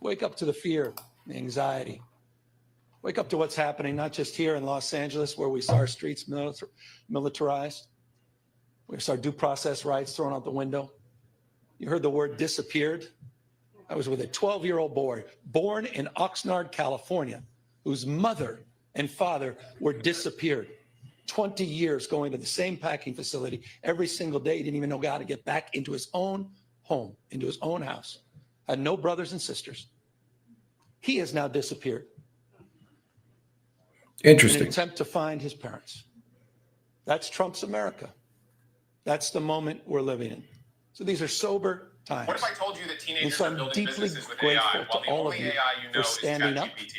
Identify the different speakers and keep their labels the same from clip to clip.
Speaker 1: Wake up to the fear, the anxiety. Wake up to what's happening, not just here in Los Angeles, where we saw our streets militarized. We saw due process rights thrown out the window. You heard the word disappeared. I was with a 12-year-old boy born in Oxnard, California, whose mother and father were disappeared. 20 years going to the same packing facility every single day. He didn't even know how to get back into his own home, into his own house. Had no brothers and sisters. He has now disappeared.
Speaker 2: Interesting.
Speaker 1: In an attempt to find his parents. That's Trump's America. That's the moment we're living in. So these are sober times.
Speaker 3: What if I told you that teenagers
Speaker 1: so
Speaker 3: are building businesses with AI while the
Speaker 1: all
Speaker 3: only
Speaker 1: of you
Speaker 3: AI you know
Speaker 1: for
Speaker 3: is
Speaker 1: standing up
Speaker 3: ChatGPT?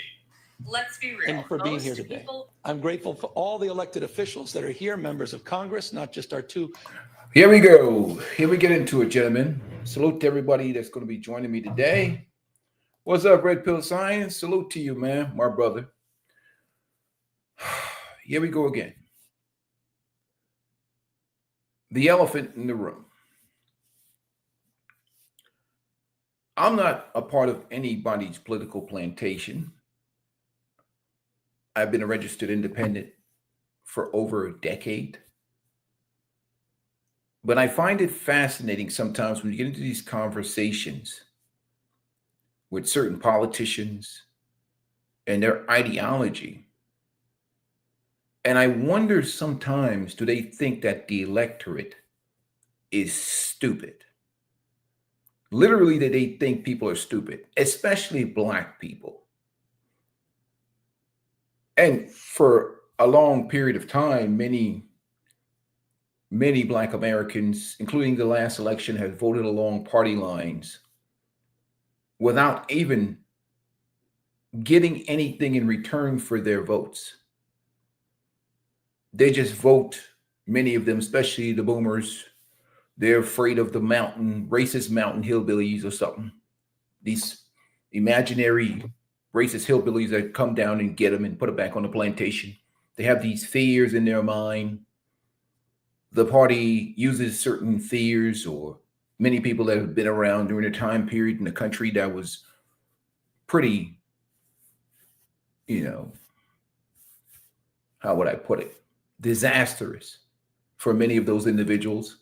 Speaker 4: Let's be real.
Speaker 1: and for being here today. I'm grateful for all the elected officials that are here, members of Congress, not just our two.
Speaker 2: Here we go. Here we get into it, gentlemen. Salute to everybody that's going to be joining me today. What's up, Red Pill Science? Salute to you, man, my brother. Here we go again. The elephant in the room. I'm not a part of anybody's political plantation. I've been a registered independent for over a decade. But I find it fascinating sometimes when you get into these conversations with certain politicians and their ideology. And I wonder sometimes, do they think that the electorate is stupid? Literally, that they think people are stupid, especially Black people. And for a long period of time, many Black Americans, including the last election, have voted along party lines without even getting anything in return for their votes. They just vote, many of them, especially the boomers. They're afraid of the racist mountain hillbillies or something. These imaginary racist hillbillies that come down and get them and put them back on the plantation. They have these fears in their mind. The party uses certain fears, or many people that have been around during a time period in the country that was pretty, how would I put it? Disastrous for many of those individuals.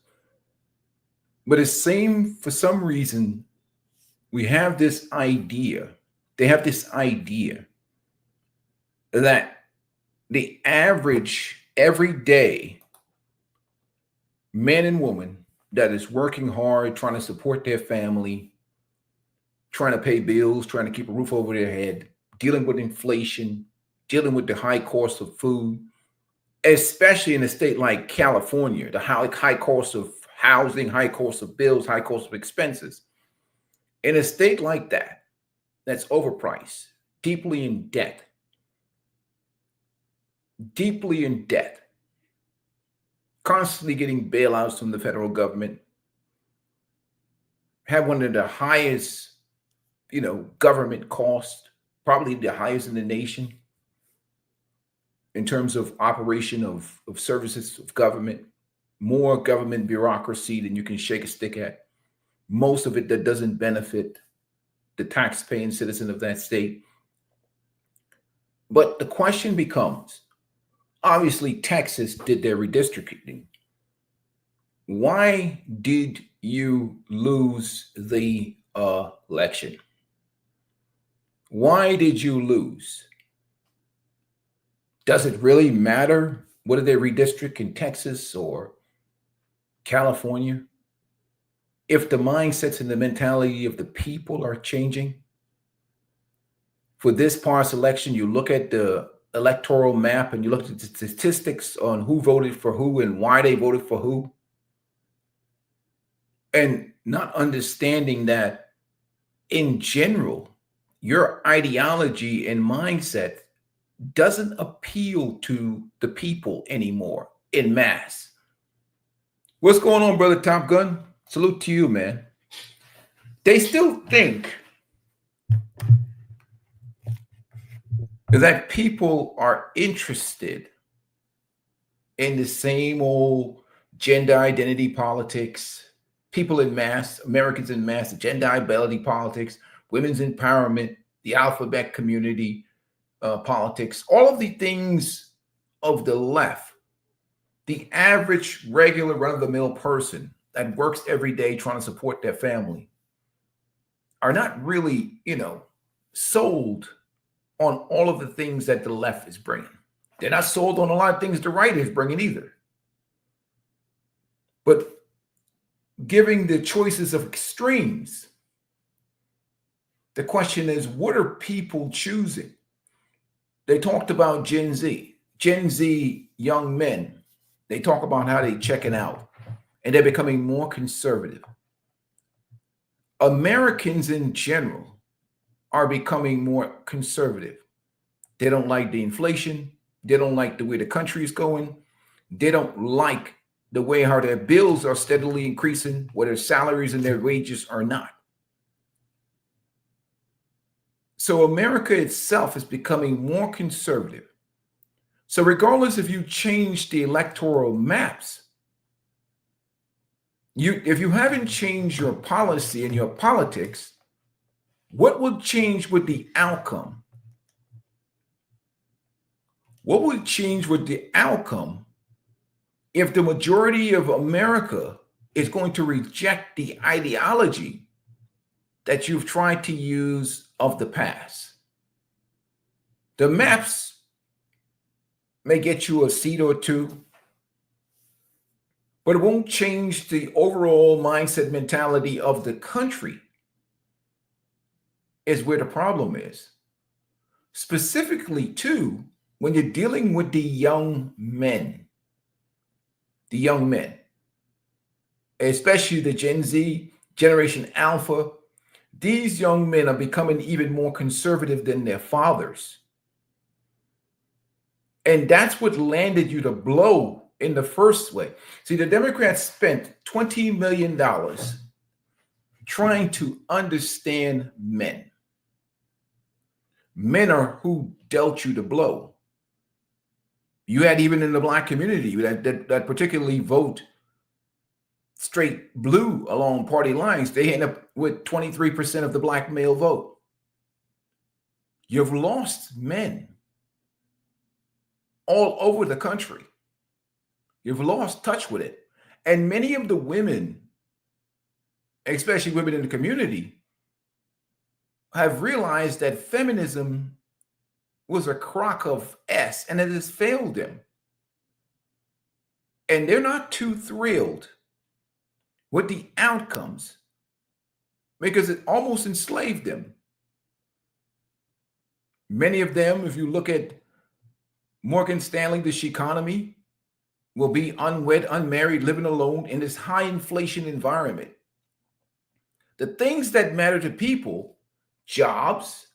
Speaker 2: But for some reason, we have this idea, they have this idea that the average, everyday man and woman that is working hard, trying to support their family, trying to pay bills, trying to keep a roof over their head, dealing with inflation, dealing with the high cost of food, especially in a state like California, the high cost of housing, high cost of bills, high cost of expenses. In a state like that, that's overpriced, deeply in debt, constantly getting bailouts from the federal government, have one of the highest, government costs, probably the highest in the nation in terms of operation of services of government, more government bureaucracy than you can shake a stick at. Most of it that doesn't benefit the tax-paying citizen of that state. But the question becomes, obviously Texas did their redistricting. Why did you lose the election? Why did you lose? Does it really matter whether they redistrict in Texas or California? If the mindsets and the mentality of the people are changing? For this past election, you look at the electoral map and you look at the statistics on who voted for who and why they voted for who, and not understanding that in general, your ideology and mindset doesn't appeal to the people anymore en masse. What's going on, brother Top Gun? Salute to you, man. They still think that people are interested in the same old gender identity politics, people in mass, Americans in mass, gender identity politics, women's empowerment, the alphabet community, politics, all of the things of the left, the average, regular, run-of-the-mill person that works every day trying to support their family are not really, sold on all of the things that the left is bringing. They're not sold on a lot of things the right is bringing either. But giving the choices of extremes, the question is, what are people choosing? They talked about Gen Z young men. They talk about how they're checking out and they're becoming more conservative. Americans in general are becoming more conservative. They don't like the inflation. They don't like the way the country is going. They don't like the way how their bills are steadily increasing, where their salaries and their wages are not. So America itself is becoming more conservative. So regardless if you change the electoral maps, if you haven't changed your policy and your politics, what will change with the outcome? What would change with the outcome if the majority of America is going to reject the ideology that you've tried to use of the past? The maps may get you a seat or two, but it won't change the overall mindset mentality of the country, is where the problem is. Specifically, too, when you're dealing with the young men, especially the Gen Z, Generation Alpha, these young men are becoming even more conservative than their fathers. And that's what landed you the blow in the first way. See, the Democrats spent $20 million trying to understand men. Men are who dealt you the blow. You had, even in the Black community, that particularly vote straight blue along party lines, they end up with 23% of the Black male vote. You've lost men all over the country. You've lost touch with it. And many of the women, especially women in the community, have realized that feminism was a crock of S and it has failed them. And they're not too thrilled with the outcomes because it almost enslaved them. Many of them, if you look at Morgan Stanley, the economy, will be unwed, unmarried, living alone in this high inflation environment. The things that matter to people, jobs,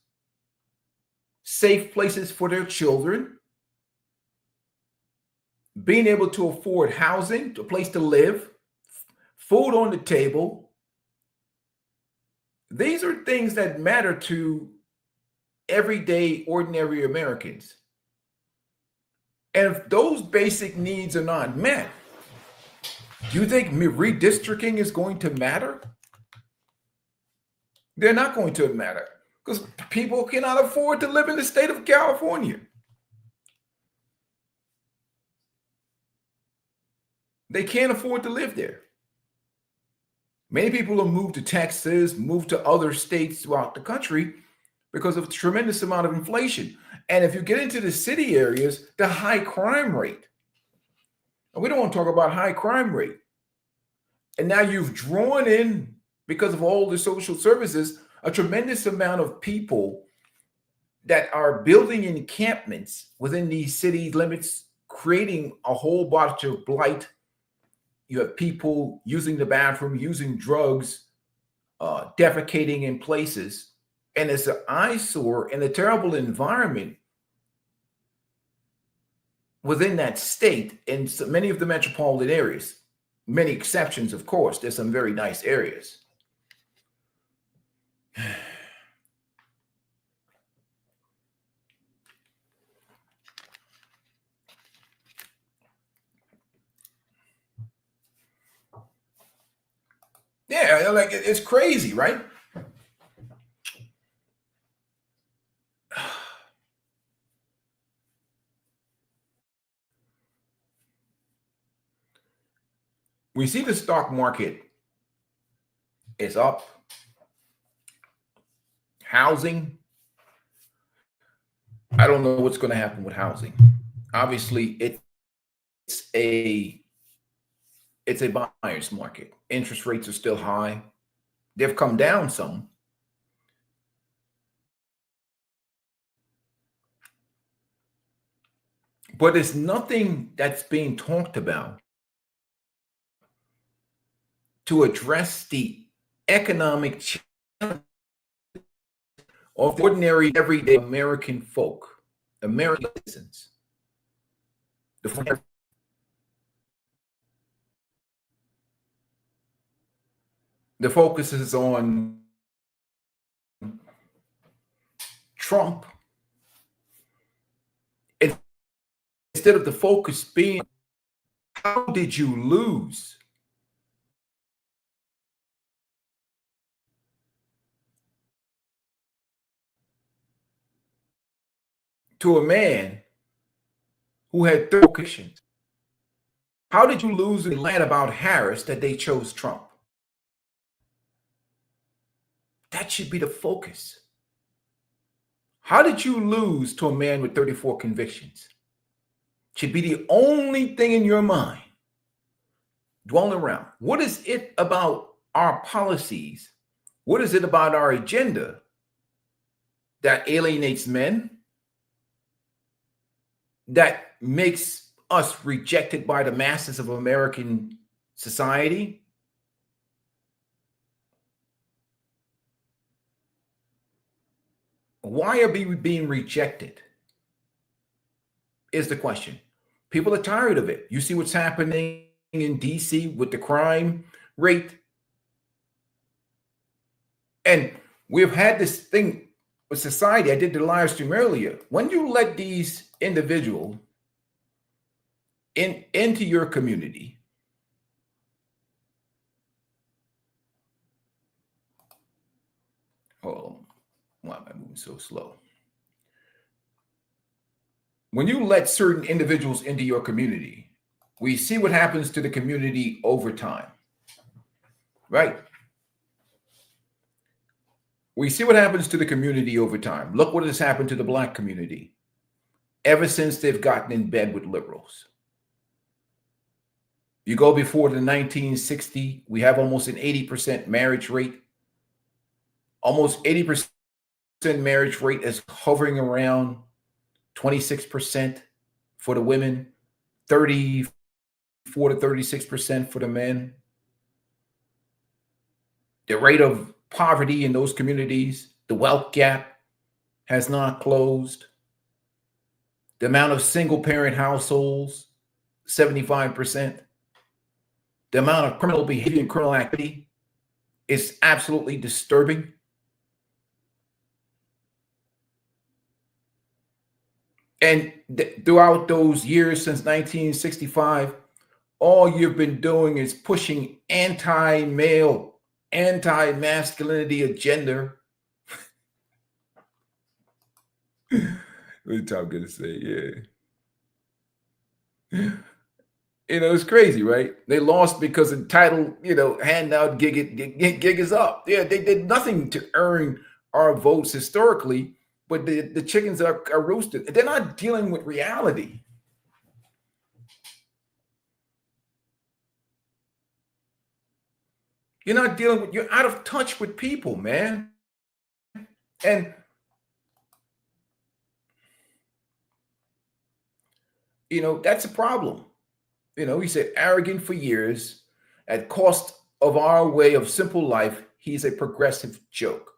Speaker 2: safe places for their children, being able to afford housing, a place to live, food on the table. These are things that matter to everyday, ordinary Americans. And if those basic needs are not met, do you think redistricting is going to matter? They're not going to matter because people cannot afford to live in the state of California. They can't afford to live there. Many people have moved to Texas, moved to other states throughout the country because of a tremendous amount of inflation. And if you get into the city areas, the high crime rate. And we don't want to talk about high crime rate. And now you've drawn in, because of all the social services, a tremendous amount of people that are building encampments within these city limits, creating a whole bunch of blight. You have people using the bathroom, using drugs, defecating in places. And it's an eyesore and a terrible environment within that state in so many of the metropolitan areas. Many exceptions, of course. There's some very nice areas. Yeah, like it's crazy, right? We see the stock market is up. Housing, I don't know what's going to happen with housing. Obviously, it's a buyer's market. Interest rates are still high. They've come down some. But there's nothing that's being talked about to address the economic challenge of ordinary, everyday American folk, American citizens. The focus is on Trump instead of the focus being, how did you lose? To a man who had 30 occasions. How did you lose in land about Harris that they chose Trump? That should be the focus. How did you lose to a man with 34 convictions? Should be the only thing in your mind dwelling around. What is it about our policies? What is it about our agenda that alienates men? That makes us rejected by the masses of American society? Why are we being rejected? Is the question. People are tired of it. You see what's happening in DC with the crime rate. And we've had this thing with society. I did the live stream earlier. When you let these individuals into your community, oh, why am I moving so slow? When you let certain individuals into your community, we see what happens to the community over time, right? We see what happens to the community over time. Look what has happened to the Black community ever since they've gotten in bed with liberals. You go before the 1960, we have almost an 80% marriage rate. Almost 80% marriage rate is hovering around 26% for the women, 34 to 36% for the men. The rate of poverty in those communities, the wealth gap has not closed. The amount of single parent households, 75%. The amount of criminal behavior and criminal activity is absolutely disturbing. And throughout those years since 1965, all you've been doing is pushing anti-male, anti-masculinity agenda. What I'm gonna say, yeah. You know, it's crazy, right? They lost because entitled, handout gig is up. Yeah, they did nothing to earn our votes historically, but the chickens are roasted. They're not dealing with reality. You're out of touch with people, man. And that's a problem. He said arrogant for years at cost of our way of simple life. He's a progressive joke.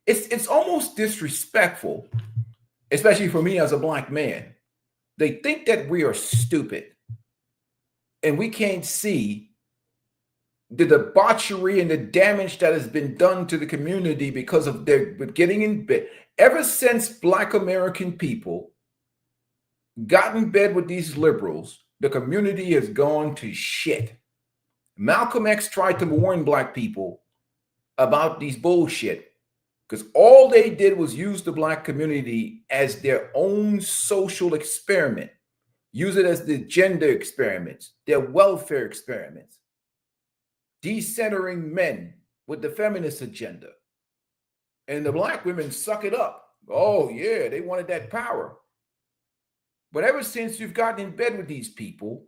Speaker 2: It's almost disrespectful, especially for me as a Black man. They think that we are stupid and we can't see the debauchery and the damage that has been done to the community because of their getting in bed. Ever since Black American people got in bed with these liberals, the community has gone to shit. Malcolm X tried to warn Black people about these bullshit because all they did was use the Black community as their own social experiment, use it as the gender experiments, their welfare experiments. decentering men with the feminist agenda. And the black women suck it up. Oh, yeah, they wanted that power. But ever since you've gotten in bed with these people,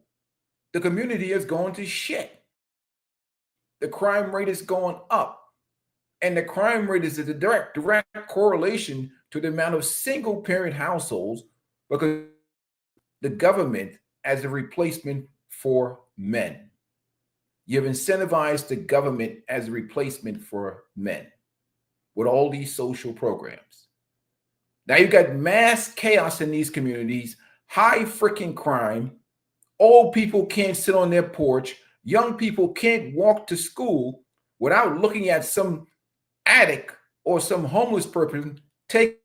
Speaker 2: the community has gone to shit. The crime rate is going up. And the crime rate is a direct correlation to the amount of single parent households, because the government as a replacement for men. You've incentivized the government as a replacement for men with all these social programs. Now you've got mass chaos in these communities, high freaking crime. Old people can't sit on their porch. Young people can't walk to school without looking at some addict or some homeless person taking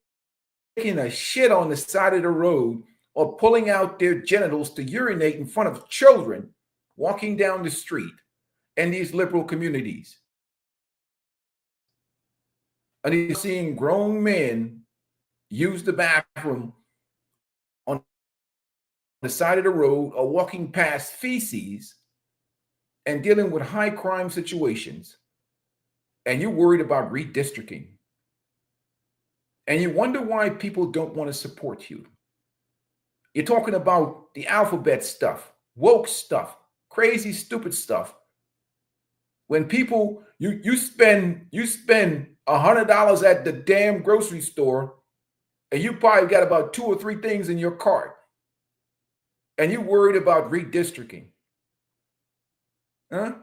Speaker 2: a shit on the side of the road or pulling out their genitals to urinate in front of children walking down the street in these liberal communities. And you're seeing grown men use the bathroom on the side of the road or walking past feces and dealing with high crime situations. And you're worried about redistricting. And you wonder why people don't want to support you. You're talking about the alphabet stuff, woke stuff, crazy, stupid stuff. When people, you spend $100 at the damn grocery store, and you probably got about 2 or 3 things in your cart, and you're worried about redistricting. Huh?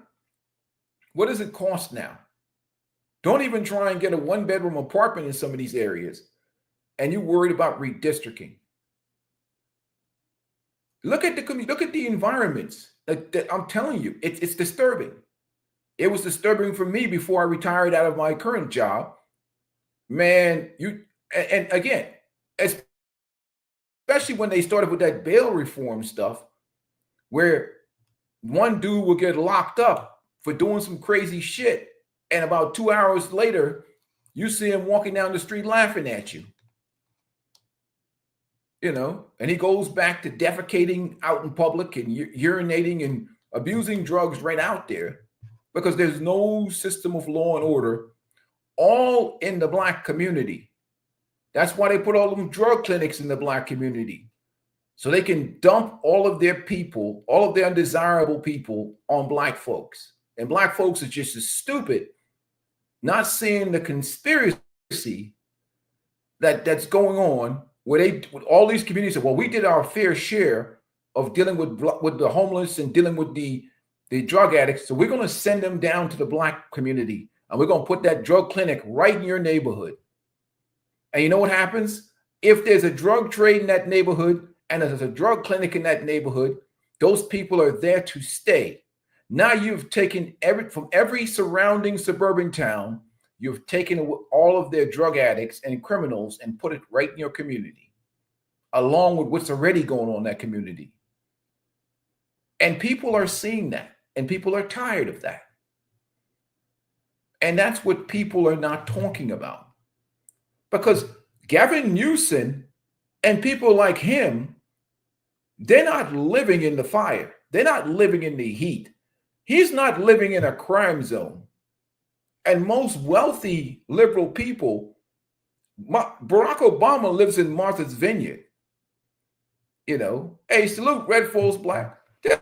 Speaker 2: What does it cost now? Don't even try and get a 1-bedroom apartment in some of these areas, and you're worried about redistricting. Look at the environments. I'm telling you, it's disturbing. It was disturbing for me before I retired out of my current job. Man, and again, especially when they started with that bail reform stuff, where one dude will get locked up for doing some crazy shit, and about 2 hours later, you see him walking down the street laughing at you. You know, and he goes back to defecating out in public and urinating and abusing drugs right out there, because there's no system of law and order, all in the black community. That's why they put all them drug clinics in the black community, so they can dump all of their people, all of their undesirable people on black folks. And black folks are just as stupid, not seeing the conspiracy that's going on, where with all these communities say, well, we did our fair share of dealing with the homeless and dealing with the drug addicts, so we're going to send them down to the black community, and we're going to put that drug clinic right in your neighborhood. And you know what happens? If there's a drug trade in that neighborhood and there's a drug clinic in that neighborhood, those people are there to stay. Now you've taken from every surrounding suburban town, you've taken all of their drug addicts and criminals and put it right in your community, along with what's already going on in that community. And people are seeing that, and people are tired of that. And that's what people are not talking about. Because Gavin Newsom and people like him, they're not living in the fire. They're not living in the heat. He's not living in a crime zone. And most wealthy liberal people, Barack Obama lives in Martha's Vineyard. You know, hey, salute Red Falls Black. They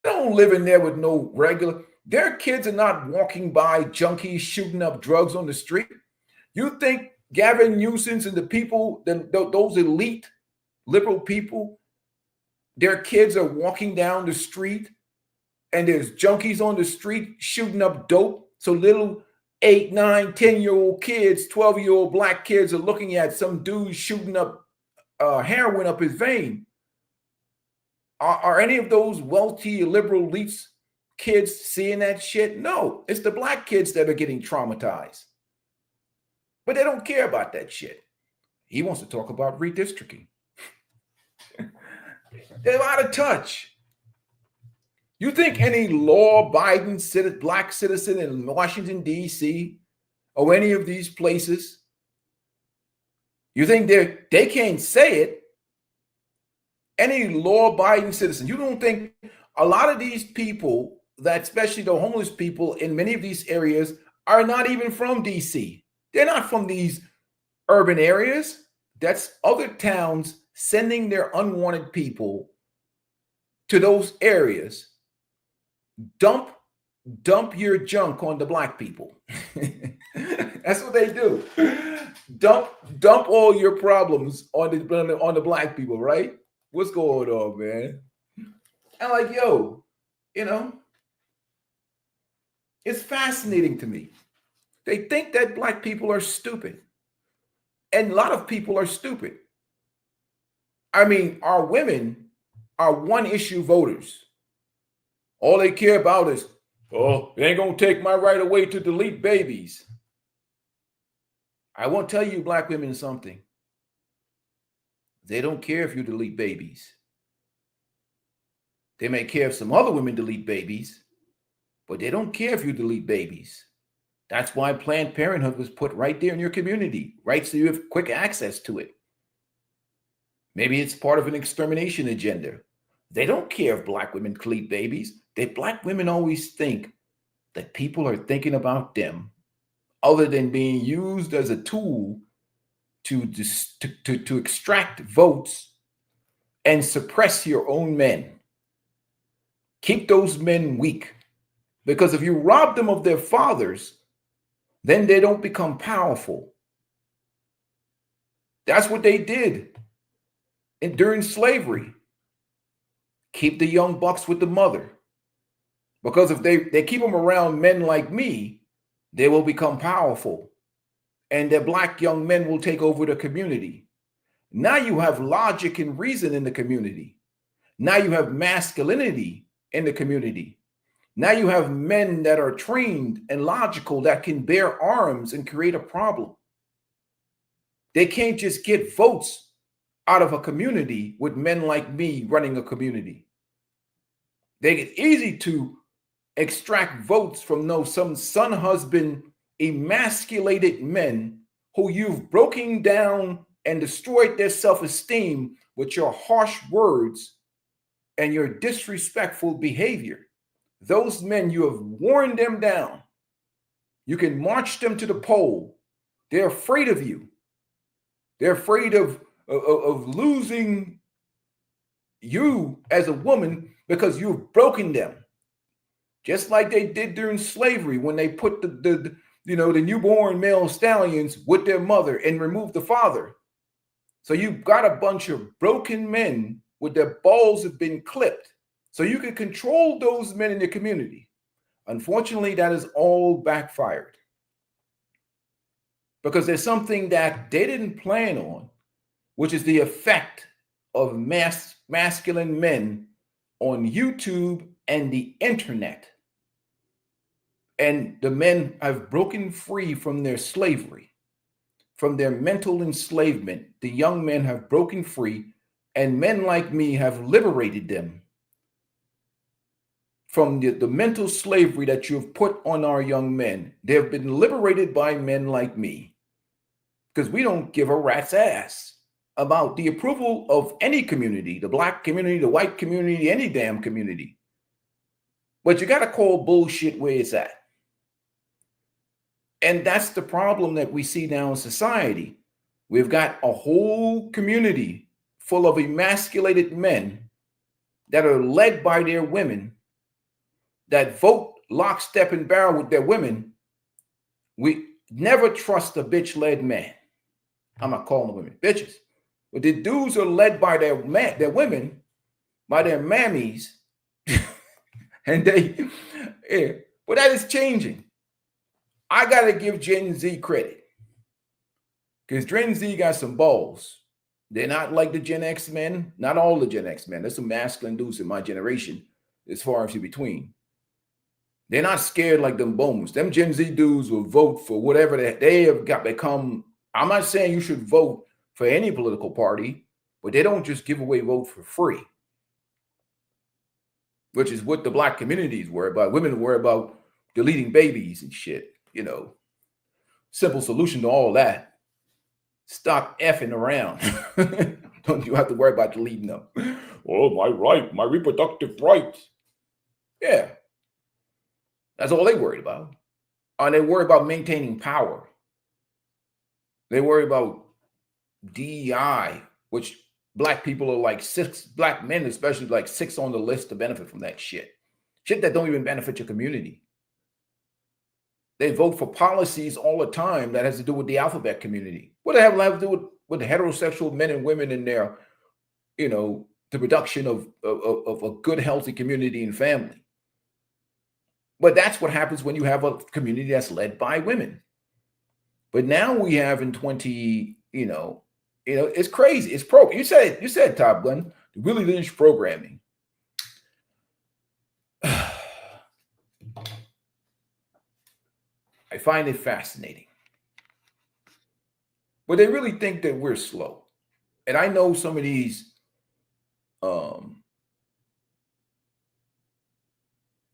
Speaker 2: don't live in there with no regular. Their kids are not walking by junkies shooting up drugs on the street. You think Gavin Newsom's and the people, those elite liberal people, their kids are walking down the street and there's junkies on the street shooting up dope? So little 8, 9, 10-year-old kids, 12-year-old black kids are looking at some dude shooting up heroin up his vein. Are any of those wealthy liberal elites kids seeing that shit? No, it's the black kids that are getting traumatized. But they don't care about that shit. He wants to talk about redistricting. They're out of touch. You think any law-abiding black citizen in Washington, D.C., or any of these places, you think they can't say it? Any law-abiding citizen, you don't think a lot of these people that especially the homeless people in many of these areas are not even from DC. They're not from these urban areas. That's other towns sending their unwanted people to those areas. Dump your junk on the black people. That's what they do. Dump all your problems on the black people, right? What's going on, man? I'm like, yo, you know, it's fascinating to me. They think that black people are stupid. And a lot of people are stupid. I mean, our women are one issue voters. All they care about is, oh, it ain't gonna take my right away to delete babies. I won't tell you black women something. They don't care if you delete babies. They may care if some other women delete babies, but they don't care if you delete babies. That's why Planned Parenthood was put right there in your community, right? So you have quick access to it. Maybe it's part of an extermination agenda. They don't care if black women delete babies. Black women always think that people are thinking about them other than being used as a tool to extract votes and suppress your own men. Keep those men weak. Because if you rob them of their fathers, then they don't become powerful. That's what they did during slavery. Keep the young bucks with the mother. Because if they keep them around men like me, they will become powerful. And the black young men will take over the community. Now you have logic and reason in the community. Now you have masculinity in the community. Now you have men that are trained and logical that can bear arms and create a problem. They can't just get votes out of a community with men like me running a community. It's easy to extract votes from some son husband, emasculated men who you've broken down and destroyed their self-esteem with your harsh words and your disrespectful behavior. Those men, you have worn them down. You can march them to the pole. They're afraid of you. They're afraid of losing you as a woman because you've broken them. Just like they did during slavery when they put the newborn male stallions with their mother and removed the father. So you've got a bunch of broken men with their balls have been clipped. So you can control those men in the community. Unfortunately, that is all backfired. Because there's something that they didn't plan on, which is the effect of masculine men on YouTube and the internet. And the men have broken free from their slavery, from their mental enslavement. The young men have broken free, and men like me have liberated them from the mental slavery that you've put on our young men. They have been liberated by men like me because we don't give a rat's ass about the approval of any community, the black community, the white community, any damn community. But you got to call bullshit where it's at. And that's the problem that we see now in society. We've got a whole community full of emasculated men that are led by their women that vote lockstep and barrel with their women. We never trust a bitch-led man. I'm not calling the women bitches. But the dudes are led by their women, by their mammies. And but that is changing. I got to give Gen Z credit because Gen Z got some balls. They're not like the Gen X men, not all the Gen X men. There's some masculine dudes in my generation, as far as in between. They're not scared like them bones. Them Gen Z dudes will vote for whatever they have got become. I'm not saying you should vote for any political party, but they don't just give away vote for free, which is what the black communities worry about. Women worry about deleting babies and shit. Simple solution to all that. Stop effing around. Don't you have to worry about deleting them. Oh, my reproductive rights. Yeah. That's all they worried about. And they worry about maintaining power. They worry about DEI, which black people are like 6, black men especially, like 6 on the list to benefit from that shit. Shit that don't even benefit your community. They vote for policies all the time that has to do with the alphabet community. What the hell does that have to do with the heterosexual men and women in their, you know, the production of a good, healthy community and family? But that's what happens when you have a community that's led by women. But now we have in 20, it's crazy. It's you said Top Gun, the Willie Lynch programming. I find it fascinating. But they really think that we're slow. And I know some of these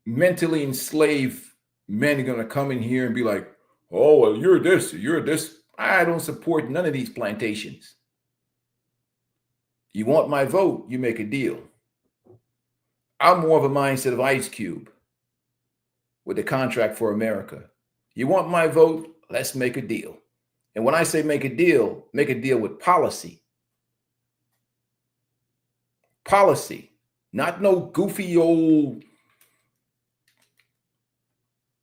Speaker 2: mentally enslaved men are going to come in here and be like, oh, well, you're this, you're this. I don't support none of these plantations. You want my vote, you make a deal. I'm more of a mindset of Ice Cube with the Contract for America. You want my vote, let's make a deal. And when I say make a deal with policy. Policy, not no goofy old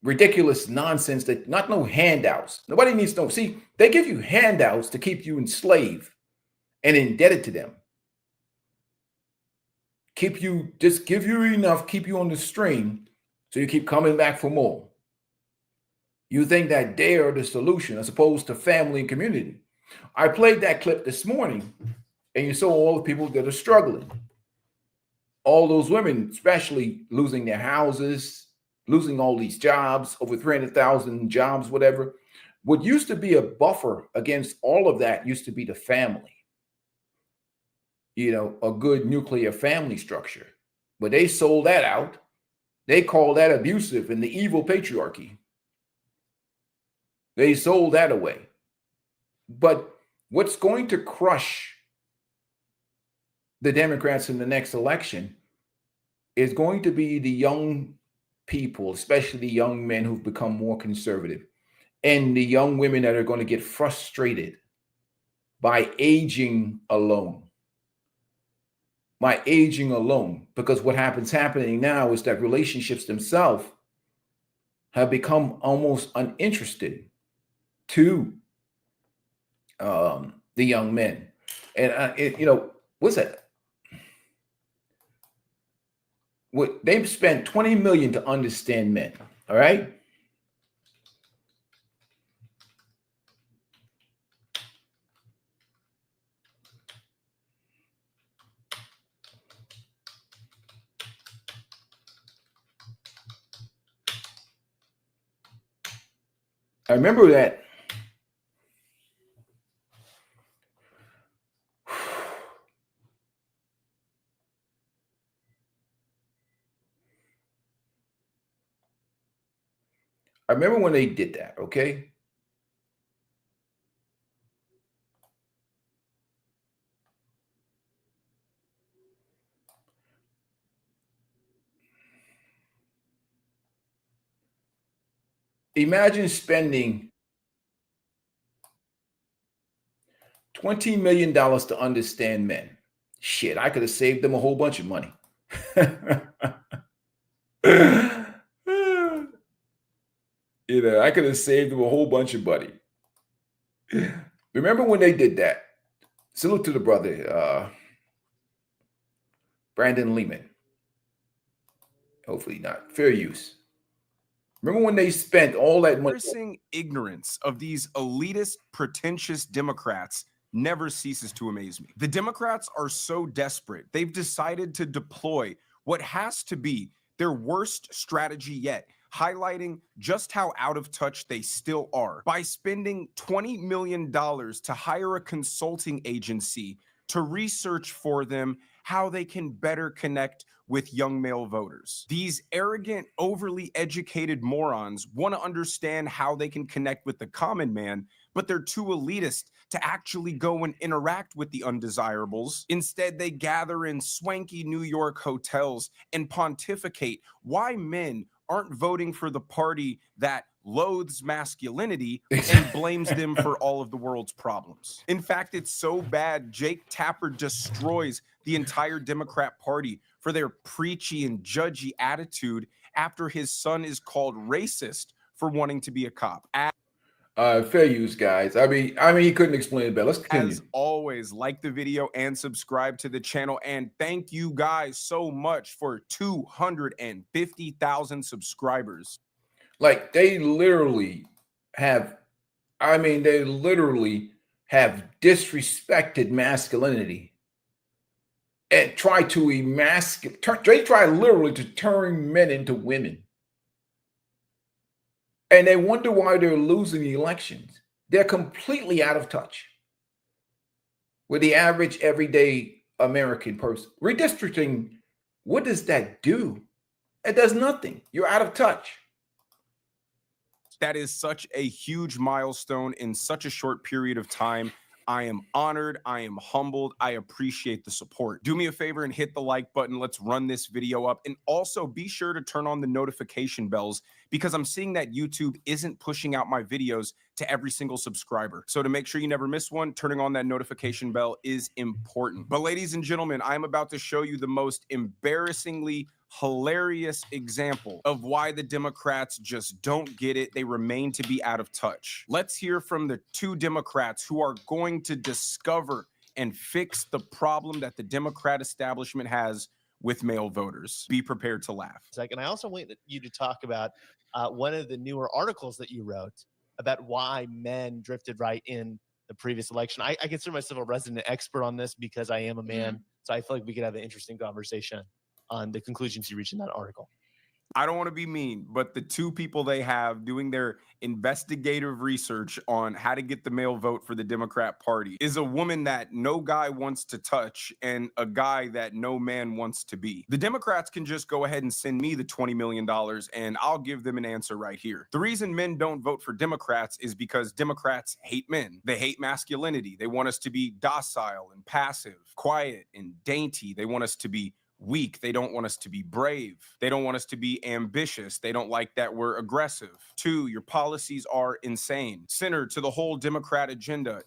Speaker 2: ridiculous nonsense, that not no handouts. Nobody needs to know. See, they give you handouts to keep you enslaved and indebted to them. Give you enough, keep you on the string so you keep coming back for more. You think that they are the solution as opposed to family and community. I played that clip this morning and you saw all the people that are struggling. All those women, especially losing their houses, losing all these jobs, over 300,000 jobs, whatever. What used to be a buffer against all of that used to be the family. A good nuclear family structure. But they sold that out. They call that abusive and the evil patriarchy. They sold that away. But what's going to crush the Democrats in the next election is going to be the young people, especially the young men who've become more conservative, and the young women that are going to get frustrated by aging alone. Because what happening now is that relationships themselves have become almost uninterested to the young men. And what's that? What they've spent $20 million to understand men. All right. I remember that. I remember when they did that, okay? Imagine spending $20 million to understand men. Shit, I could have saved them a whole bunch of money. I could have saved them a whole bunch of money. Remember when they did that? Salute to the brother, Brandon Lehman. Hopefully not. Fair use. Remember when they spent all that money?
Speaker 4: Embarrassing ignorance of these elitist, pretentious Democrats never ceases to amaze me. The Democrats are so desperate, they've decided to deploy what has to be their worst strategy yet, highlighting just how out of touch they still are by spending $20 million to hire a consulting agency to research for them how they can better connect with young male voters. These arrogant, overly educated morons want to understand how they can connect with the common man, but they're too elitist to actually go and interact with the undesirables. Instead, they gather in swanky New York hotels and pontificate why men aren't voting for the party that loathes masculinity and blames them for all of the world's problems. In fact, it's so bad, Jake Tapper destroys the entire Democrat Party for their preachy and judgy attitude after his son is called racist for wanting to be a cop.
Speaker 2: Fair use, guys. I mean, he couldn't explain it better. Let's continue.
Speaker 4: As always, like the video and subscribe to the channel. And thank you guys so much for 250,000 subscribers.
Speaker 2: Like, they literally have, they literally have disrespected masculinity and try to they try literally to turn men into women. And they wonder why they're losing the elections. They're completely out of touch with the average everyday American person. Redistricting, what does that do? It does nothing. You're out of touch.
Speaker 4: That is such a huge milestone in such a short period of time. I am honored. I am humbled. I appreciate the support. Do me a favor and hit the like button. Let's run this video up. And also be sure to turn on the notification bells because I'm seeing that YouTube isn't pushing out my videos to every single subscriber. So to make sure you never miss one, turning on that notification bell is important. But ladies and gentlemen, I'm about to show you the most embarrassingly hilarious example of why the Democrats just don't get it. They remain to be out of touch. Let's hear from the two Democrats who are going to discover and fix the problem that the Democrat establishment has with male voters. Be prepared to laugh.
Speaker 5: Second, I also want you to talk about one of the newer articles that you wrote about why men drifted right in the previous election. I consider myself a resident expert on this because I am a man. So I feel like we could have an interesting conversation on the conclusions you reach in that article.
Speaker 4: I don't want to be mean, but the two people they have doing their investigative research on how to get the male vote for the Democrat Party is a woman that no guy wants to touch and a guy that no man wants to be. The Democrats can just go ahead and send me the $20 million and I'll give them an answer right here. The reason men don't vote for Democrats is because Democrats hate men. They hate masculinity. They want us to be docile and passive, quiet and dainty. They want us to be weak. They don't want us to be brave. They don't want us to be ambitious. They don't like that we're aggressive. 2, your policies are insane. Center to the whole Democrat agenda.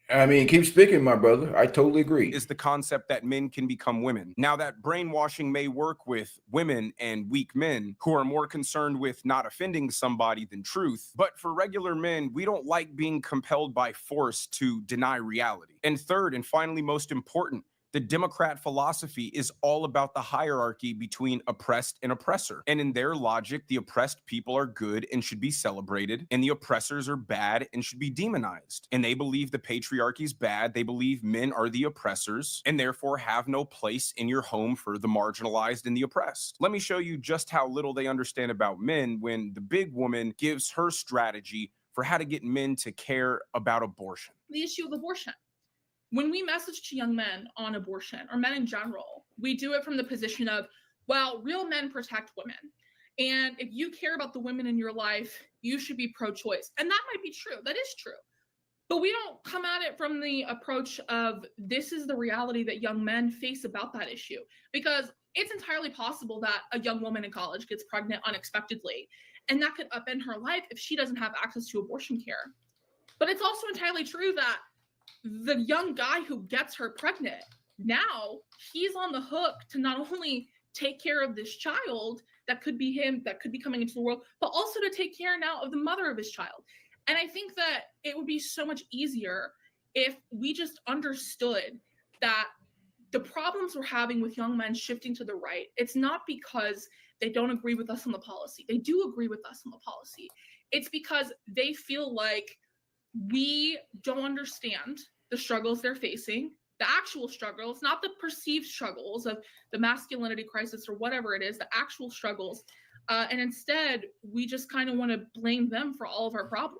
Speaker 2: Keep speaking, my brother. I totally agree.
Speaker 4: Is the concept that men can become women. Now, that brainwashing may work with women and weak men who are more concerned with not offending somebody than truth. But for regular men, we don't like being compelled by force to deny reality. And third, and finally most important, the Democrat philosophy is all about the hierarchy between oppressed and oppressor. And in their logic, the oppressed people are good and should be celebrated, and the oppressors are bad and should be demonized. And they believe the patriarchy is bad. They believe men are the oppressors and therefore have no place in your home for the marginalized and the oppressed. Let me show you just how little they understand about men when the big woman gives her strategy for how to get men to care about abortion.
Speaker 6: The issue of abortion. When we message to young men on abortion, or men in general, we do it from the position of, well, real men protect women. And if you care about the women in your life, you should be pro-choice. And that might be true. That is true. But we don't come at it from the approach of this is the reality that young men face about that issue. Because it's entirely possible that a young woman in college gets pregnant unexpectedly, and that could upend her life if she doesn't have access to abortion care. But it's also entirely true that the young guy who gets her pregnant, now he's on the hook to not only take care of this child that could be him, that could be coming into the world, but also to take care now of the mother of his child. And I think that it would be so much easier if we just understood that the problems we're having with young men shifting to the right, it's not because they don't agree with us on the policy. They do agree with us on the policy. It's because they feel like we don't understand the struggles they're facing, the actual struggles, not the perceived struggles of the masculinity crisis or whatever it is, the actual struggles. And instead, we just kind of want to blame them for all of our problems.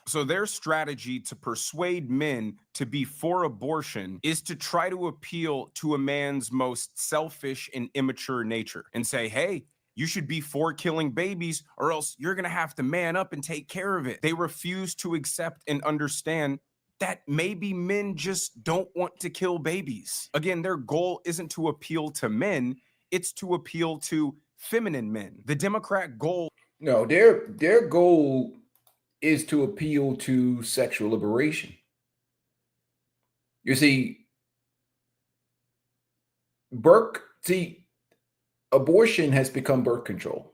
Speaker 4: So their strategy to persuade men to be for abortion is to try to appeal to a man's most selfish and immature nature and say, hey, you should be for killing babies or else you're going to have to man up and take care of it. They refuse to accept and understand that maybe men just don't want to kill babies. Again, their goal isn't to appeal to men. It's to appeal to feminine men. The Democrat goal.
Speaker 2: No, their goal is to appeal to sexual liberation. You see, abortion has become birth control,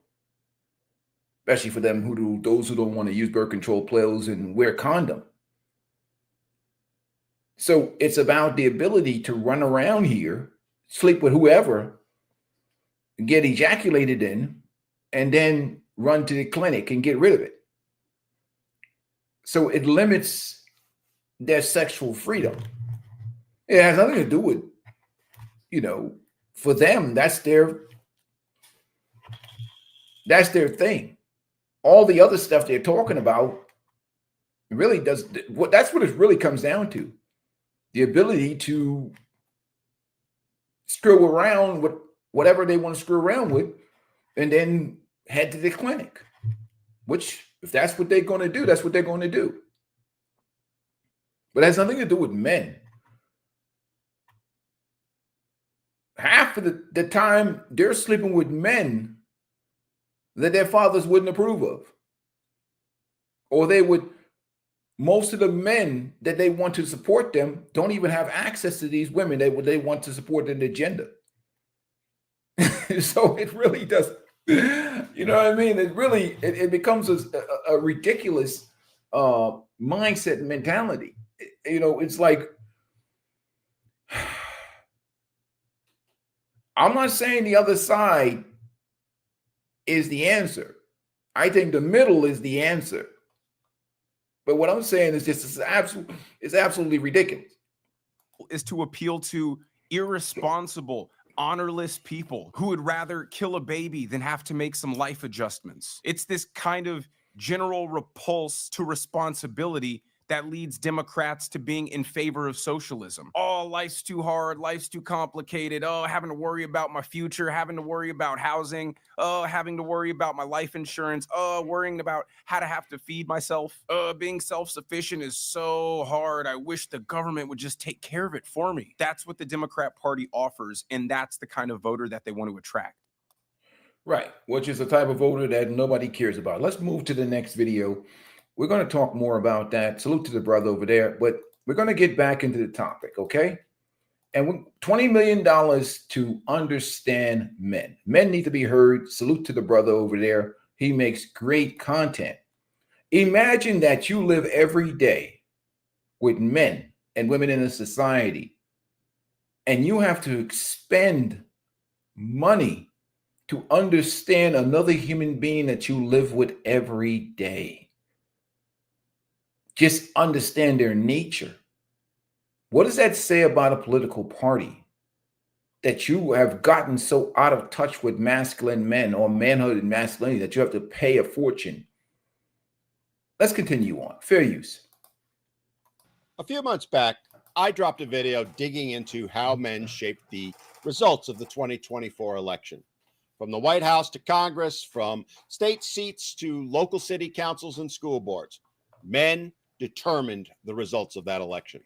Speaker 2: especially for those who don't want to use birth control pills and wear condom. So it's about the ability to run around here, sleep with whoever, get ejaculated in, and then run to the clinic and get rid of it. So it limits their sexual freedom. It has nothing to do with, for them, that's their thing. All the other stuff they're talking about really that's what it really comes down to. The ability to screw around with whatever they want to screw around with and then head to the clinic, which if that's what they're going to do, that's what they're going to do. But it has nothing to do with men. Half of the time they're sleeping with men that their fathers wouldn't approve of. Or most of the men that they want to support them don't even have access to these women they want to support in the agenda. So it really does, you know what I mean? It really, it becomes a ridiculous mindset and mentality. It's like, I'm not saying the other side is the answer. I think the middle is the answer. But what I'm saying is it's absolutely ridiculous.
Speaker 4: Is to appeal to irresponsible, honorless people who would rather kill a baby than have to make some life adjustments. It's this kind of general repulse to responsibility that leads Democrats to being in favor of socialism. Oh, life's too hard. Life's too complicated. Oh, having to worry about my future, having to worry about housing. Oh, having to worry about my life insurance. Oh, worrying about how to have to feed myself. Being self-sufficient is so hard. I wish the government would just take care of it for me. That's what the Democrat Party offers, and that's the kind of voter that they want to attract.
Speaker 2: Right, which is the type of voter that nobody cares about. Let's move to the next video. We're going to talk more about that. Salute to the brother over there, but we're going to get back into the topic, okay? And $20 million to understand men. Men need to be heard. Salute to the brother over there. He makes great content. Imagine that you live every day with men and women in a society, and you have to spend money to understand another human being that you live with every day. Just understand their nature. What does that say about a political party? That you have gotten so out of touch with masculine men or manhood and masculinity that you have to pay a fortune. Let's continue on. Fair use.
Speaker 7: A few months back, I dropped a video digging into how men shaped the results of the 2024 election. From the White House to Congress, from state seats to local city councils and school boards, men determined the results of that election.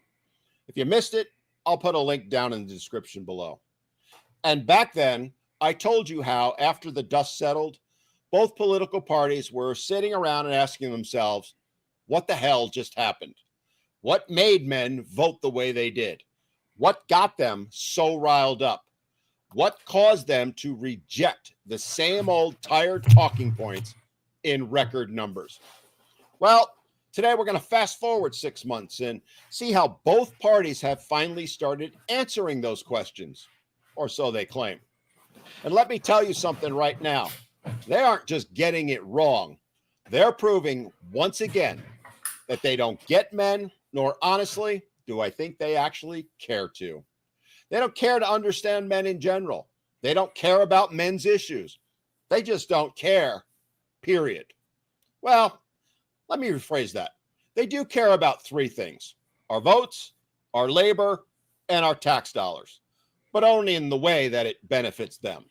Speaker 7: If you missed it, I'll put a link down in the description below. And back then, I told you how, after the dust settled, both political parties were sitting around and asking themselves, what the hell just happened? What made men vote the way they did? What got them so riled up? What caused them to reject the same old tired talking points in record numbers? Well, today we're going to fast forward 6 months and see how both parties have finally started answering those questions, or so they claim. And let me tell you something right now. They aren't just getting it wrong. They're proving once again that they don't get men, nor honestly, do I think they actually care to. They don't care to understand men in general. They don't care about men's issues. They just don't care, period. Well, let me rephrase that. They do care about three things: our votes, our labor, and our tax dollars, but only in the way that it benefits them.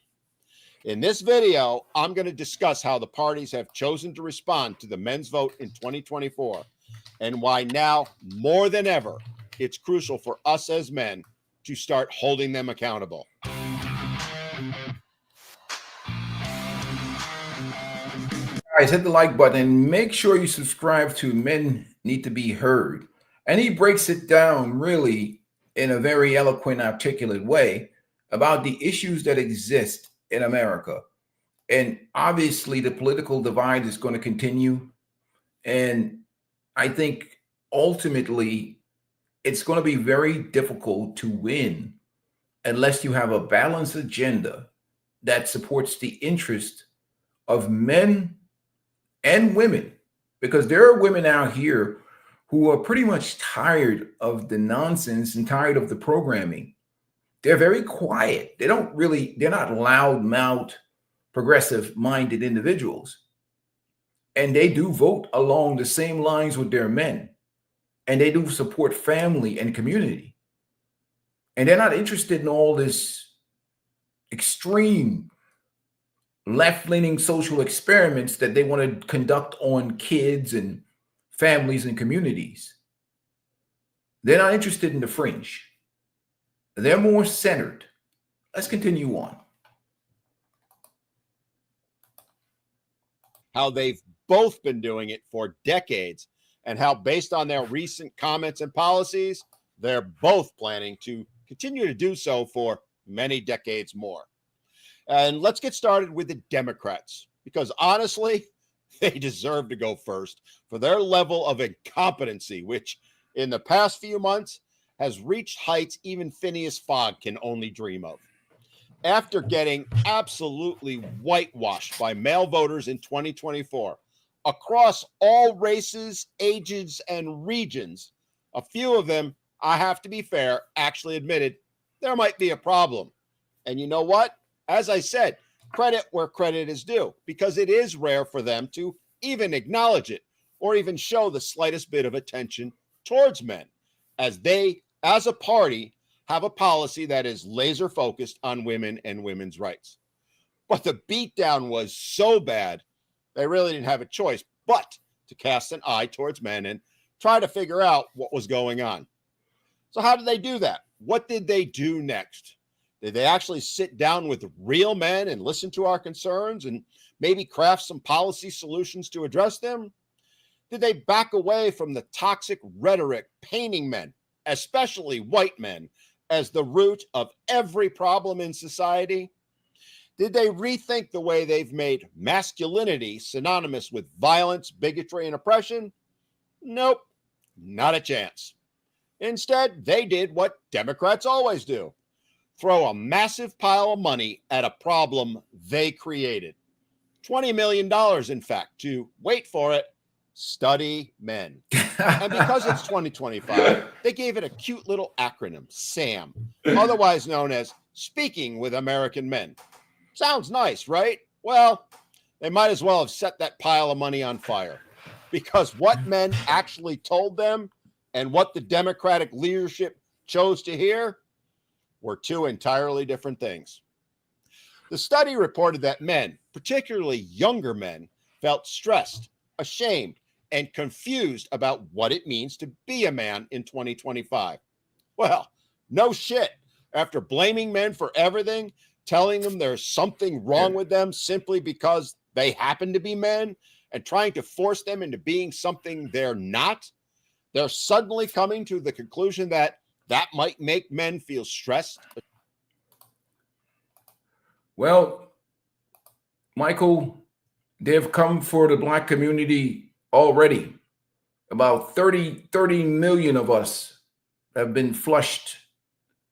Speaker 7: In this video, I'm going to discuss how the parties have chosen to respond to the men's vote in 2024 and why now more than ever, it's crucial for us as men to start holding them accountable.
Speaker 2: Guys, hit the like button and make sure you subscribe to Men Need to Be Heard. And he breaks it down really in a very eloquent, articulate way about the issues that exist in America. And obviously, the political divide is going to continue. And I think ultimately, it's going to be very difficult to win unless you have a balanced agenda that supports the interest of men and women, because there are women out here who are pretty much tired of the nonsense and tired of the programming. They're very quiet. They're not loud mouthed, progressive minded individuals. And they do vote along the same lines with their men. And they do support family and community. And they're not interested in all this extreme left-leaning social experiments that they want to conduct on kids and families and communities. They're not interested in the fringe. They're more centered. Let's continue on.
Speaker 7: How they've both been doing it for decades, and how, based on their recent comments and policies, they're both planning to continue to do so for many decades more. And let's get started with the Democrats, because honestly, they deserve to go first for their level of incompetency, which in the past few months has reached heights even Phineas Fogg can only dream of. After getting absolutely whitewashed by male voters in 2024 across all races, ages, and regions, a few of them, I have to be fair, actually admitted there might be a problem. And you know what? As I said, credit where credit is due, because it is rare for them to even acknowledge it or even show the slightest bit of attention towards men, as they, as a party, have a policy that is laser focused on women and women's rights. But the beatdown was so bad, they really didn't have a choice but to cast an eye towards men and try to figure out what was going on. So how did they do that? What did they do next? Did they actually sit down with real men and listen to our concerns and maybe craft some policy solutions to address them? Did they back away from the toxic rhetoric painting men, especially white men, as the root of every problem in society? Did they rethink the way they've made masculinity synonymous with violence, bigotry, and oppression? Nope, not a chance. Instead, they did what Democrats always do: throw a massive pile of money at a problem they created. $20 million, in fact, to, wait for it, study men. And because it's 2025, they gave it a cute little acronym, SAM, otherwise known as Speaking with American Men. Sounds nice, right? Well, they might as well have set that pile of money on fire, because what men actually told them and what the Democratic leadership chose to hear were two entirely different things. The study reported that men, particularly younger men, felt stressed, ashamed, and confused about what it means to be a man in 2025. Well, no shit. After blaming men for everything, telling them there's something wrong with them simply because they happen to be men, and trying to force them into being something they're not, they're suddenly coming to the conclusion that that might make men feel stressed.
Speaker 2: Well, Michael, they've come for the Black community already. About 30 million of us have been flushed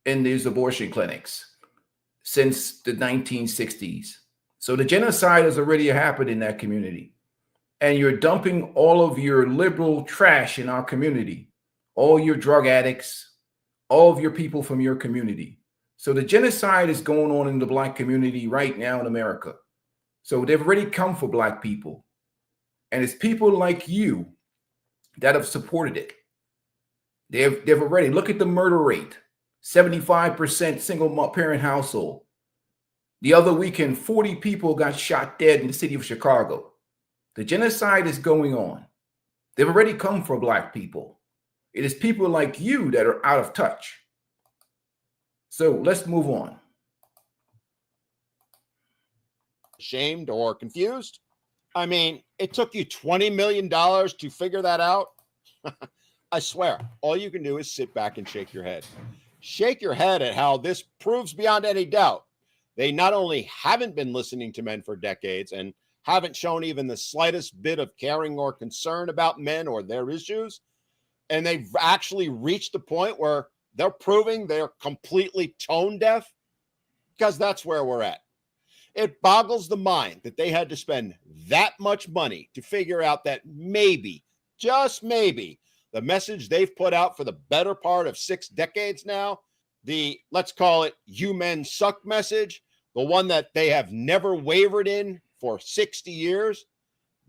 Speaker 2: in these abortion clinics since the 1960s. So the genocide has already happened in that community. And you're dumping all of your liberal trash in our community, all your drug addicts, all of your people from your community. So the genocide is going on in the Black community right now in America. So they've already come for Black people. And it's people like you that have supported it. They've already, look at the murder rate, 75% single parent household. The other weekend, 40 people got shot dead in the city of Chicago. The genocide is going on. They've already come for Black people. It is people like you that are out of touch. So let's move on.
Speaker 7: Ashamed or confused? I mean, it took you $20 million to figure that out. I swear, all you can do is sit back and shake your head. Shake your head at how this proves beyond any doubt they not only haven't been listening to men for decades and haven't shown even the slightest bit of caring or concern about men or their issues, and they've actually reached a point where they're proving they're completely tone deaf, because that's where we're at. It boggles the mind that they had to spend that much money to figure out that maybe, just maybe, the message they've put out for the better part of 6 decades now, the, let's call it, you men suck message, the one that they have never wavered in for 60 years,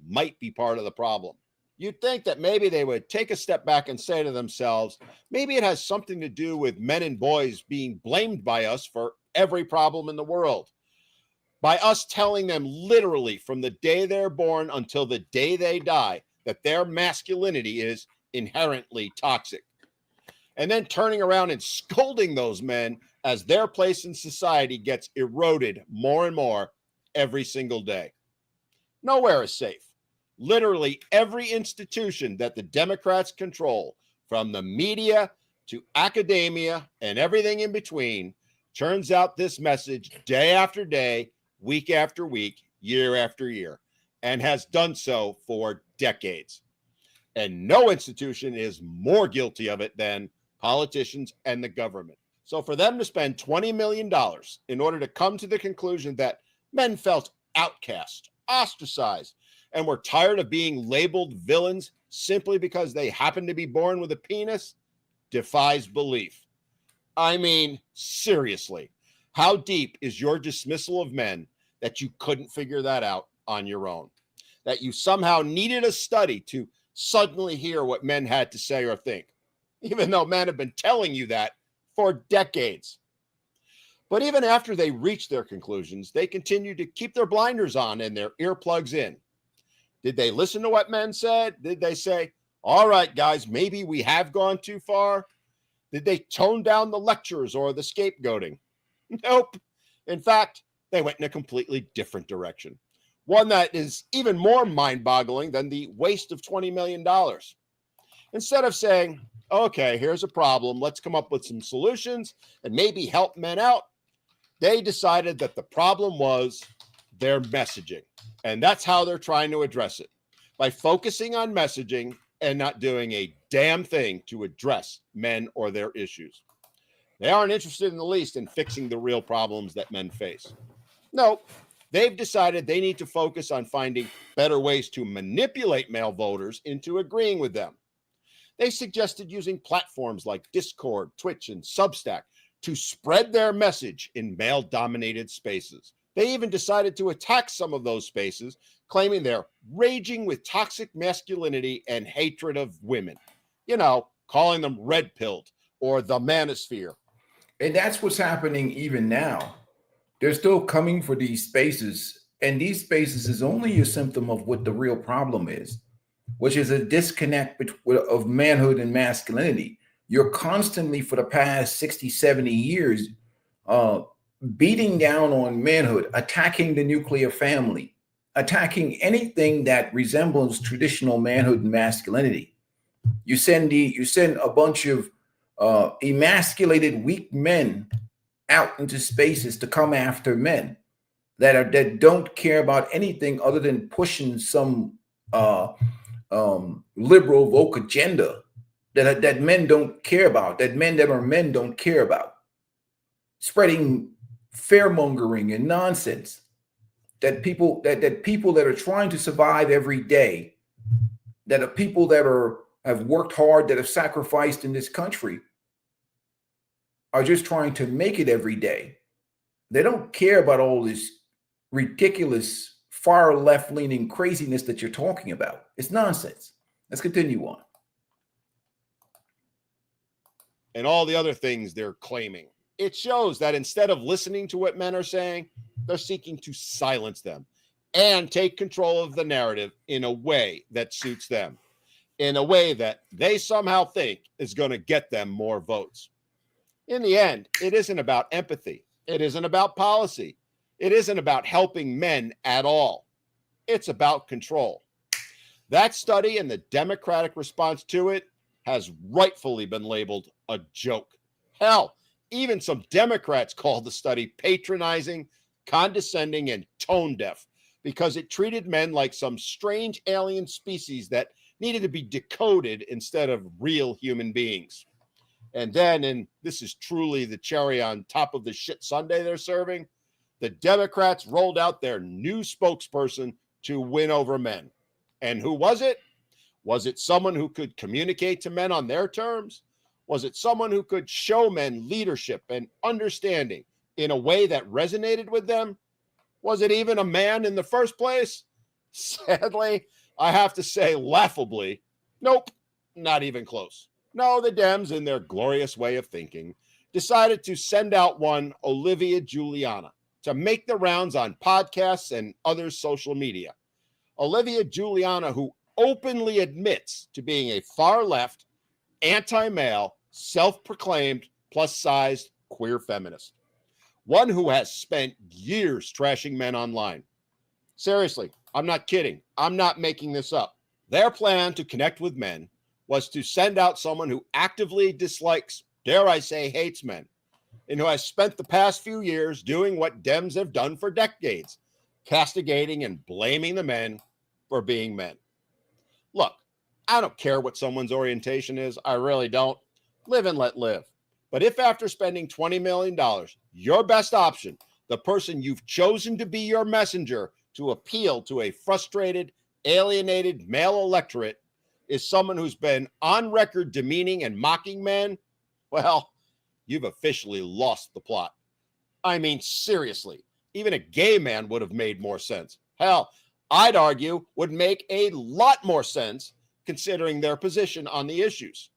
Speaker 7: might be part of the problem. You'd think that maybe they would take a step back and say to themselves, maybe it has something to do with men and boys being blamed by us for every problem in the world. By us telling them literally from the day they're born until the day they die that their masculinity is inherently toxic. And then turning around and scolding those men as their place in society gets eroded more and more every single day. Nowhere is safe. Literally every institution that the Democrats control, from the media to academia and everything in between, turns out this message day after day, week after week, year after year, and has done so for decades. And no institution is more guilty of it than politicians and the government. So for them to spend $20 million in order to come to the conclusion that men felt outcast, ostracized, and were tired of being labeled villains simply because they happened to be born with a penis, defies belief. I mean, seriously, how deep is your dismissal of men that you couldn't figure that out on your own? That you somehow needed a study to suddenly hear what men had to say or think, even though men have been telling you that for decades. But even after they reach their conclusions, they continue to keep their blinders on and their earplugs in. Did they listen to what men said? Did they say, all right, guys, maybe we have gone too far? Did they tone down the lectures or the scapegoating? Nope. In fact, they went in a completely different direction. One that is even more mind-boggling than the waste of $20 million. Instead of saying, okay, here's a problem, let's come up with some solutions and maybe help men out, they decided that the problem was their messaging. And that's how they're trying to address it, by focusing on messaging and not doing a damn thing to address men or their issues. They aren't interested in the least in fixing the real problems that men face. No, they've decided they need to focus on finding better ways to manipulate male voters into agreeing with them. They suggested using platforms like Discord, Twitch, and Substack to spread their message in male-dominated spaces. They even decided to attack some of those spaces, claiming they're raging with toxic masculinity and hatred of women. You know, calling them red-pilled or the manosphere.
Speaker 2: And that's what's happening even now. They're still coming for these spaces, and these spaces is only a symptom of what the real problem is, which is a disconnect of manhood and masculinity. You're constantly, for the past 60, 70 years, beating down on manhood, attacking the nuclear family, attacking anything that resembles traditional manhood and masculinity. You send a bunch of emasculated, weak men out into spaces to come after men that don't care about anything other than pushing some liberal woke agenda that men don't care about, that men that are men don't care about, spreading fear-mongering and nonsense that people that are trying to survive every day, that are people that have worked hard, that have sacrificed in this country, are just trying to make it every day. They don't care about all this ridiculous far left-leaning craziness that you're talking about. It's nonsense. Let's continue on.
Speaker 7: And all the other things they're claiming. It shows that instead of listening to what men are saying, they're seeking to silence them and take control of the narrative in a way that suits them, in a way that they somehow think is going to get them more votes. In the end, it isn't about empathy. It isn't about policy. It isn't about helping men at all. It's about control. That study and the Democratic response to it has rightfully been labeled a joke. Hell, even some Democrats called the study patronizing, condescending, and tone deaf because it treated men like some strange alien species that needed to be decoded instead of real human beings. And then, and this is truly the cherry on top of the shit sundae they're serving, the Democrats rolled out their new spokesperson to win over men. And who was it? Was it someone who could communicate to men on their terms? Was it someone who could show men leadership and understanding in a way that resonated with them? Was it even a man in the first place? Sadly, I have to say laughably, nope, not even close. No, the Dems, in their glorious way of thinking, decided to send out one Olivia Giuliana to make the rounds on podcasts and other social media. Olivia Giuliana, who openly admits to being a far-left, anti-male, self-proclaimed, plus-sized queer feminist. One who has spent years trashing men online. Seriously, I'm not kidding. I'm not making this up. Their plan to connect with men was to send out someone who actively dislikes, dare I say, hates men, and who has spent the past few years doing what Dems have done for decades, castigating and blaming the men for being men. Look, I don't care what someone's orientation is. I really don't. Live and let live. But if after spending $20 million, your best option, the person you've chosen to be your messenger to appeal to a frustrated, alienated male electorate, is someone who's been on record demeaning and mocking men, well, you've officially lost the plot. I mean, seriously, even a gay man would have made more sense. Hell, I'd argue would make a lot more sense considering their position on the issues.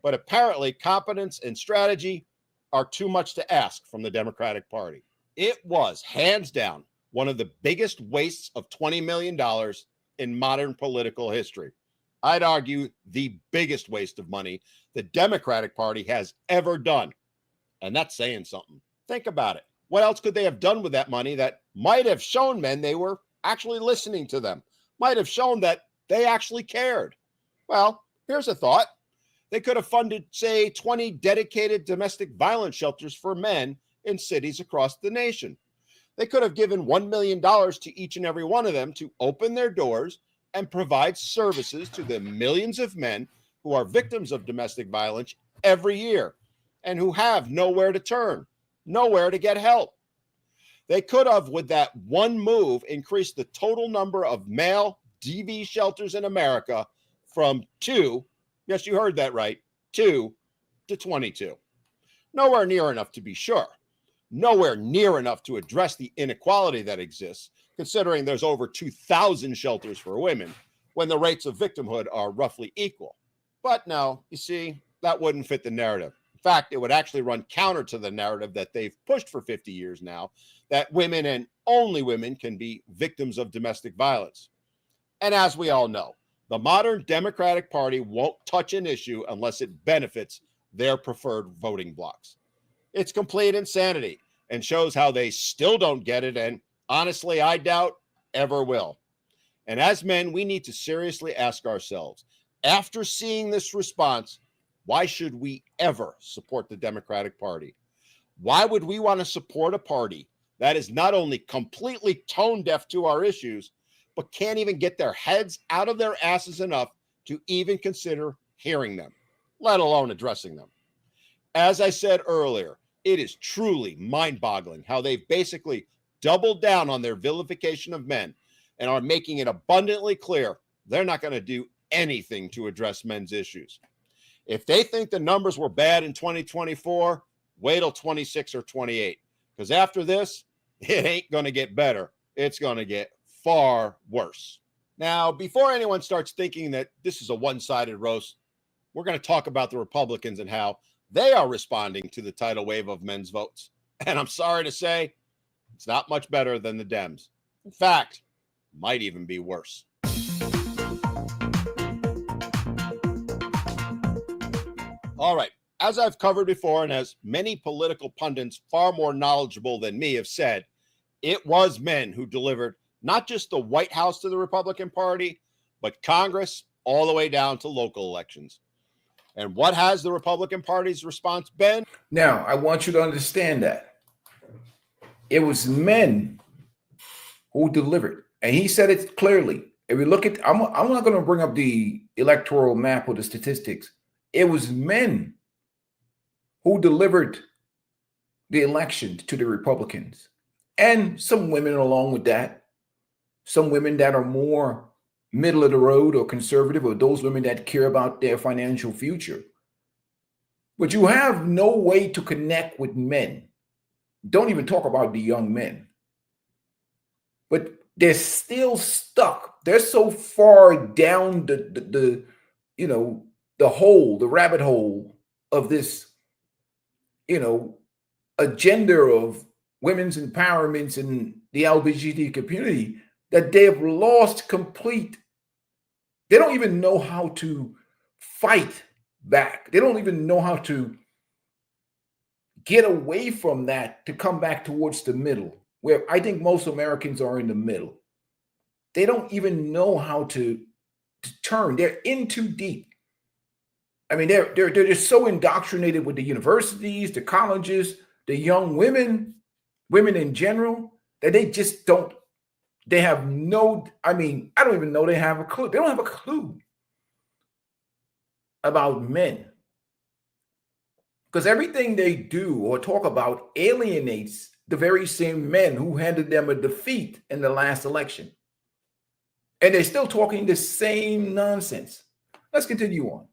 Speaker 7: But apparently, competence and strategy are too much to ask from the Democratic Party. It was, hands down, one of the biggest wastes of $20 million in modern political history. I'd argue the biggest waste of money the Democratic Party has ever done. And that's saying something. Think about it. What else could they have done with that money that might have shown men they were actually listening to them, might have shown that they actually cared? Well, here's a thought. They could have funded, say, 20 dedicated domestic violence shelters for men in cities across the nation. They could have given $1 million to each and every one of them to open their doors and provide services to the millions of men who are victims of domestic violence every year and who have nowhere to turn, nowhere to get help. They could have, with that one move, increased the total number of male DV shelters in America from 2, yes, you heard that right, 2 to 22. Nowhere near enough to be sure. Nowhere near enough to address the inequality that exists, considering there's over 2,000 shelters for women when the rates of victimhood are roughly equal. But no, you see, that wouldn't fit the narrative. In fact, it would actually run counter to the narrative that they've pushed for 50 years now, that women and only women can be victims of domestic violence. And as we all know, the modern Democratic Party won't touch an issue unless it benefits their preferred voting blocs. It's complete insanity and shows how they still don't get it, and honestly, I doubt ever will. And as men, we need to seriously ask ourselves, after seeing this response, why should we ever support the Democratic Party? Why would we want to support a party that is not only completely tone deaf to our issues, but can't even get their heads out of their asses enough to even consider hearing them, let alone addressing them? As I said earlier, it is truly mind-boggling how they've basically doubled down on their vilification of men and are making it abundantly clear they're not going to do anything to address men's issues. If they think the numbers were bad in 2024, wait till 26 or 28, because after this, it ain't going to get better. It's going to get far worse. Now, before anyone starts thinking that this is a one-sided roast, we're going to talk about the Republicans and how they are responding to the tidal wave of men's votes. And I'm sorry to say, it's not much better than the Dems. In fact, might even be worse. All right. As I've covered before, and as many political pundits far more knowledgeable than me have said, it was men who delivered not just the White House to the Republican Party, but Congress all the way down to local elections. And what has the Republican Party's response been?
Speaker 2: Now, I want you to understand that it was men who delivered. And he said it clearly. If we look at, I'm not going to bring up the electoral map or the statistics. It was men who delivered the election to the Republicans, and some women along with that. Some women that are more middle of the road or conservative, or those women that care about their financial future. But you have no way to connect with men. Don't even talk about the young men. But they're still stuck. They're so far down the hole, the rabbit hole of this, agenda of women's empowerment in the LGBT community, that they have lost complete. They don't even know how to fight back. They don't even know how to get away from that to come back towards the middle, where I think most Americans are in the middle. They don't even know how to turn. They're in too deep. I mean, they're just so indoctrinated with the universities, the colleges, the young women in general, that they just don't. They have no, I don't even know they have a clue. They don't have a clue about men. Because everything they do or talk about alienates the very same men who handed them a defeat in the last election. And they're still talking the same nonsense. Let's continue on.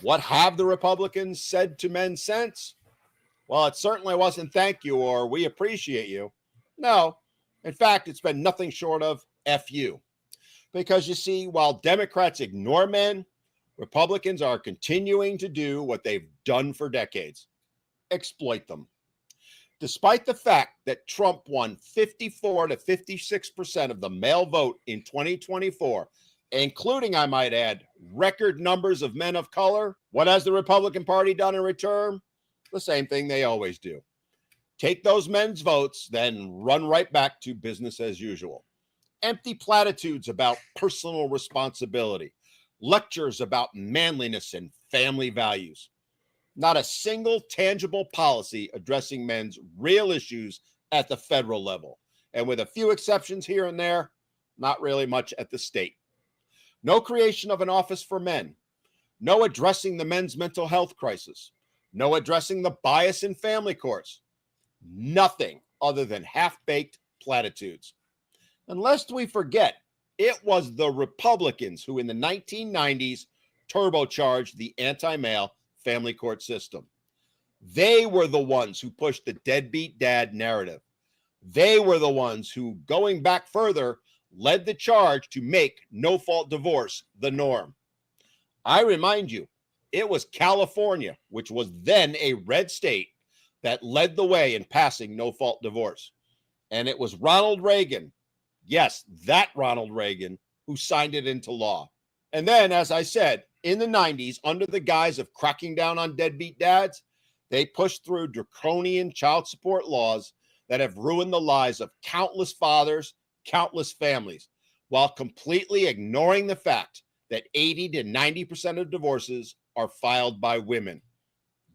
Speaker 7: What have the Republicans said to men since? Well, it certainly wasn't thank you or we appreciate you. No, in fact, it's been nothing short of F you. Because you see, while Democrats ignore men, Republicans are continuing to do what they've done for decades: exploit them. Despite the fact that Trump won 54 to 56% of the male vote in 2024, including, I might add, record numbers of men of color, what has the Republican Party done in return? The same thing they always do. Take those men's votes, then run right back to business as usual. Empty platitudes about personal responsibility, lectures about manliness and family values. Not a single tangible policy addressing men's real issues at the federal level. And with a few exceptions here and there, not really much at the state. No creation of an office for men. No addressing the men's mental health crisis. No addressing the bias in family courts. Nothing other than half-baked platitudes. And lest we forget, it was the Republicans who in the 1990s turbocharged the anti-male family court system. They were the ones who pushed the deadbeat dad narrative. They were the ones who, going back further, led the charge to make no-fault divorce the norm. I remind you, it was California, which was then a red state, that led the way in passing no-fault divorce. And it was Ronald Reagan, yes, that Ronald Reagan, who signed it into law. And then, as I said, in the 90s, under the guise of cracking down on deadbeat dads, they pushed through draconian child support laws that have ruined the lives of countless fathers, countless families, while completely ignoring the fact that 80 to 90% of divorces are filed by women,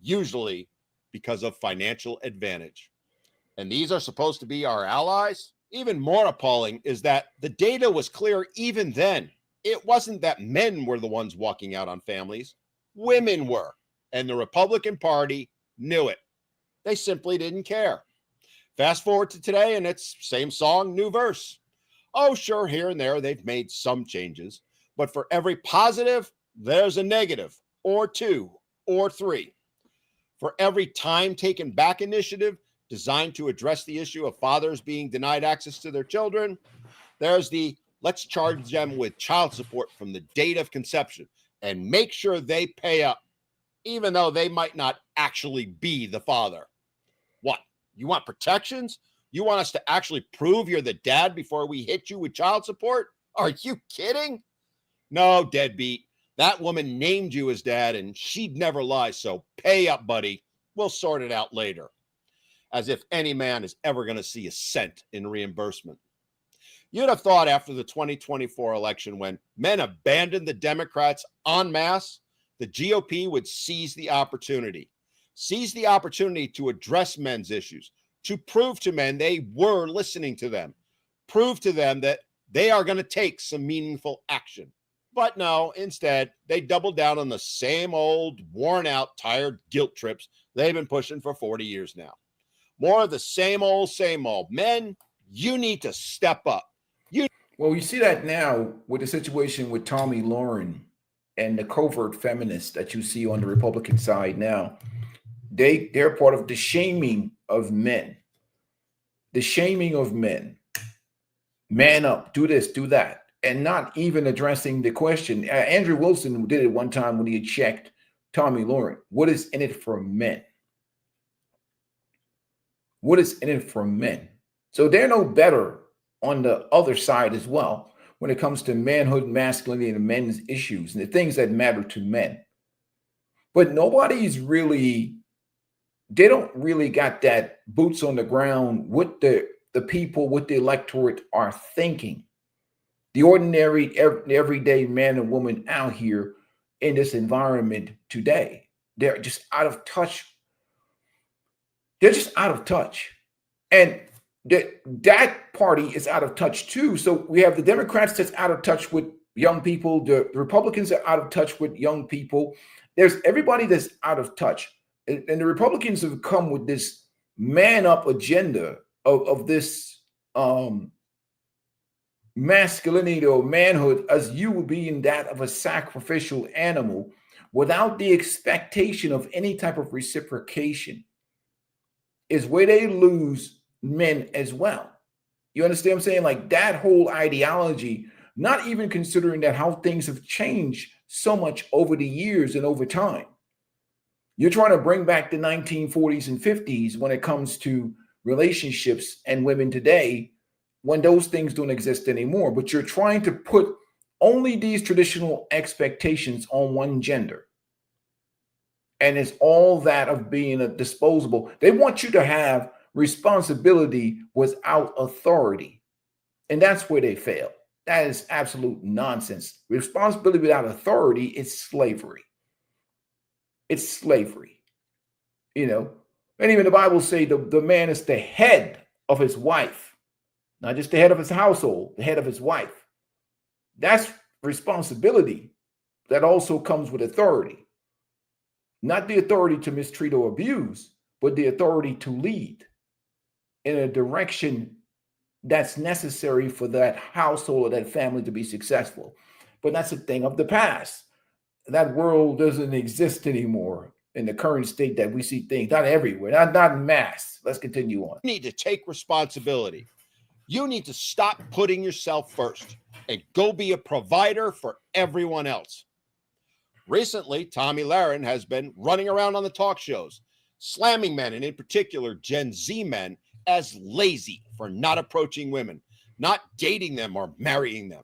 Speaker 7: usually because of financial advantage. And these are supposed to be our allies? Even more appalling is that the data was clear even then. It wasn't that men were the ones walking out on families. Women were. And the Republican Party knew it. They simply didn't care. Fast forward to today, and it's same song, new verse. Oh, sure, here and there they've made some changes. But for every positive, there's a negative, or two, or three. For every time taken back initiative designed to address the issue of fathers being denied access to their children, there's the let's charge them with child support from the date of conception and make sure they pay up, even though they might not actually be the father. What? You want protections? You want us to actually prove you're the dad before we hit you with child support? Are you kidding? No, deadbeat. That woman named you as dad and she'd never lie, so pay up, buddy. We'll sort it out later. as if any man is ever going to see a cent in reimbursement. You'd have thought after the 2024 election, when men abandoned the Democrats en masse, the GOP would seize the opportunity to address men's issues, to prove to men they were listening to them, prove to them that they are going to take some meaningful action. But no, instead, they doubled down on the same old, worn out, tired guilt trips they've been pushing for 40 years now. More of the same old, same old. Men, you need to step up.
Speaker 2: Well, you see that now with the situation with Tommy Lauren and the covert feminists that you see on the Republican side now. They're part of the shaming of men. The shaming of men. Man up, do this, do that. And not even addressing the question. Andrew Wilson did it one time when he had checked Tommy Lauren. What is in it for men? What is in it for men? So they're no better on the other side as well when it comes to manhood, masculinity, and men's issues and the things that matter to men. But nobody's really, they don't really got that boots on the ground with the people, what the electorate are thinking. The ordinary, everyday man and woman out here in this environment today, they're just out of touch. They're just out of touch. And that party is out of touch too. So we have the Democrats that's out of touch with young people. The Republicans are out of touch with young people. There's everybody that's out of touch. And the Republicans have come with this man up agenda of this masculinity or manhood as you being that of a sacrificial animal without the expectation of any type of reciprocation is where they lose men as well. You understand what I'm saying? Like that whole ideology, not even considering that how things have changed so much over the years and over time. You're trying to bring back the 1940s and 50s when it comes to relationships and women today, when those things don't exist anymore. But you're trying to put only these traditional expectations on one gender. And it's all that of being a disposable. They want you to have responsibility without authority. And that's where they fail. That is absolute nonsense. Responsibility without authority is slavery. It's slavery. You know, and even the Bible say the man is the head of his wife, not just the head of his household, the head of his wife. That's responsibility that also comes with authority. Not the authority to mistreat or abuse, but the authority to lead in a direction that's necessary for that household or that family to be successful. But that's a thing of the past. That world doesn't exist anymore in the current state that we see things, not everywhere, not in mass. Let's continue on.
Speaker 7: You need to take responsibility. You need to stop putting yourself first and go be a provider for everyone else. Recently, Tommy Lauren has been running around on the talk shows, slamming men, and in particular Gen Z men, as lazy for not approaching women, not dating them or marrying them.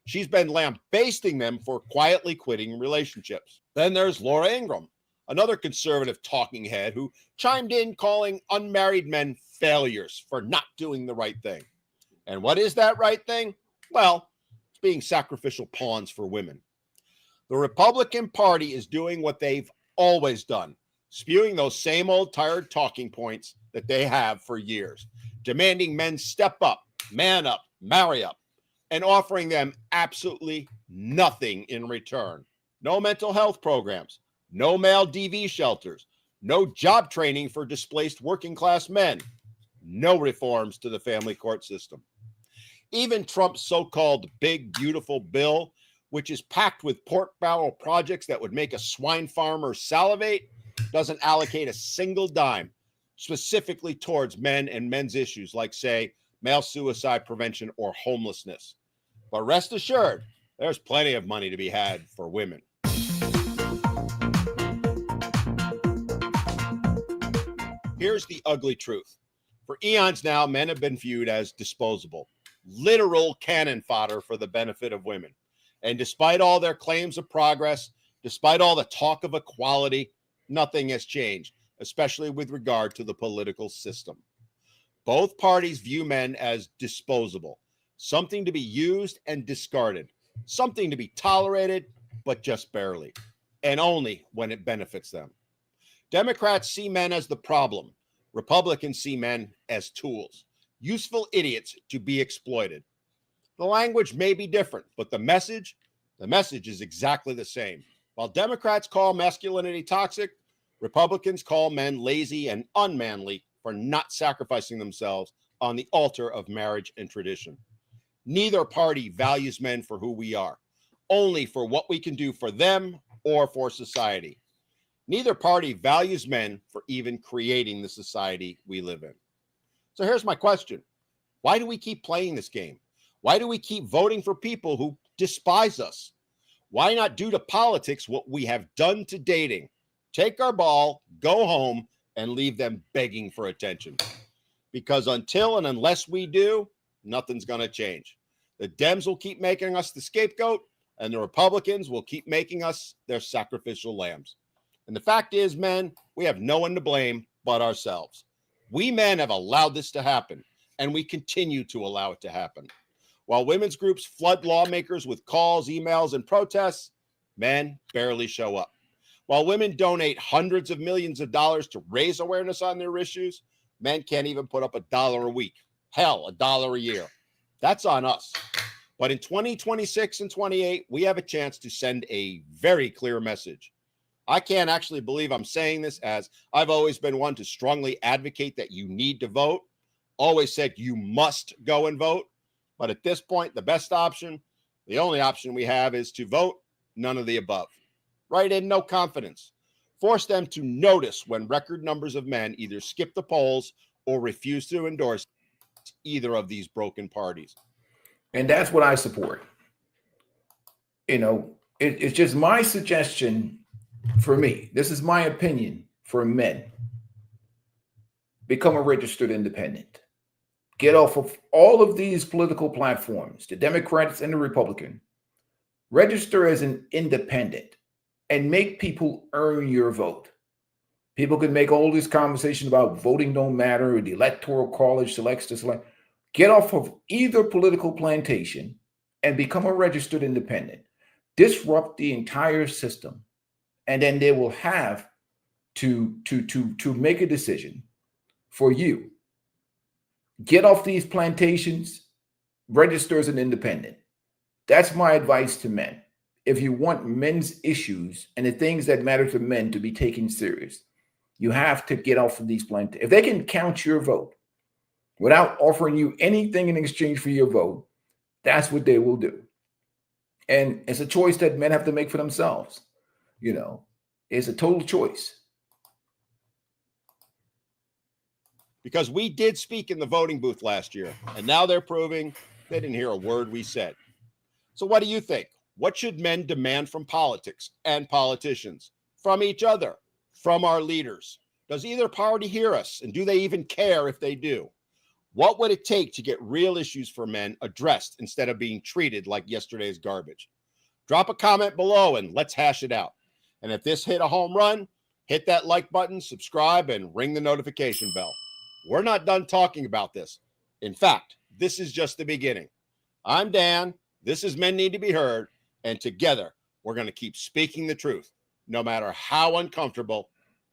Speaker 7: She's been lambasting them for quietly quitting relationships. Then there's Laura Ingraham, another conservative talking head who chimed in calling unmarried men failures for not doing the right thing. And what is that right thing? Well, it's being sacrificial pawns for women. The Republican Party is doing what they've always done, spewing those same old tired talking points that they have for years, demanding men step up, man up, marry up, and offering them absolutely nothing in return. No mental health programs, no male DV shelters, no job training for displaced working class men, no reforms to the family court system. Even Trump's so-called big, beautiful bill, which is packed with pork barrel projects that would make a swine farmer salivate, doesn't allocate a single dime specifically towards men and men's issues like, say, male suicide prevention or homelessness. But rest assured, there's plenty of money to be had for women. Here's the ugly truth. For eons now, men have been viewed as disposable, literal cannon fodder for the benefit of women. And despite all their claims of progress, despite all the talk of equality, nothing has changed, especially with regard to the political system. Both parties view men as disposable, something to be used and discarded, something to be tolerated, but just barely, and only when it benefits them. Democrats see men as the problem. Republicans see men as tools, useful idiots to be exploited. The language may be different, but the message is exactly the same. While Democrats call masculinity toxic, Republicans call men lazy and unmanly for not sacrificing themselves on the altar of marriage and tradition. Neither party values men for who we are, only for what we can do for them or for society. Neither party values men for even creating the society we live in. So here's my question. Why do we keep playing this game? Why do we keep voting for people who despise us? Why not do to politics what we have done to dating? Take our ball, go home, and leave them begging for attention. Because until and unless we do, nothing's going to change. The Dems will keep making us the scapegoat, and the Republicans will keep making us their sacrificial lambs. And the fact is, men, we have no one to blame but ourselves. We men have allowed this to happen, and we continue to allow it to happen. While women's groups flood lawmakers with calls, emails, and protests, men barely show up. While women donate hundreds of millions of dollars to raise awareness on their issues, men can't even put up $1 a week. Hell, $1 a year. That's on us. But in 2026 and 28, we have a chance to send a very clear message. I can't actually believe I'm saying this, as I've always been one to strongly advocate that you need to vote. Always said you must go and vote. But at this point, the best option, the only option we have, is to vote none of the above. Write in no confidence. Force them to notice when record numbers of men either skip the polls or refuse to endorse either of these broken parties.
Speaker 2: And that's what I support. You know, it's just my suggestion for me. This is my opinion for men. Become a registered independent. Get off of all of these political platforms, the Democrats and the Republican. Register as an independent and make people earn your vote. People can make all this conversation about voting don't matter, or the electoral college selects to select. Get off of either political plantation and become a registered independent. Disrupt the entire system, and then they will have to make a decision for you. Get off these plantations, register as an independent. That's my advice to men. If you want men's issues and the things that matter to men to be taken serious, you have to get off of these plantations. If they can count your vote without offering you anything in exchange for your vote, that's what they will do. And it's a choice that men have to make for themselves. You know, it's a total choice.
Speaker 7: Because we did speak in the voting booth last year, and now they're proving they didn't hear a word we said. So what do you think? What should men demand from politics and politicians, from each other, from our leaders? Does either party hear us, and do they even care if they do? What would it take to get real issues for men addressed instead of being treated like yesterday's garbage? Drop a comment below and let's hash it out. And if this hit a home run, hit that like button, subscribe, and ring the notification bell. We're not done talking about this. In fact, this is just the beginning. I'm Dan. This is Men Need to Be Heard. And together, we're going to keep speaking the truth, no matter how uncomfortable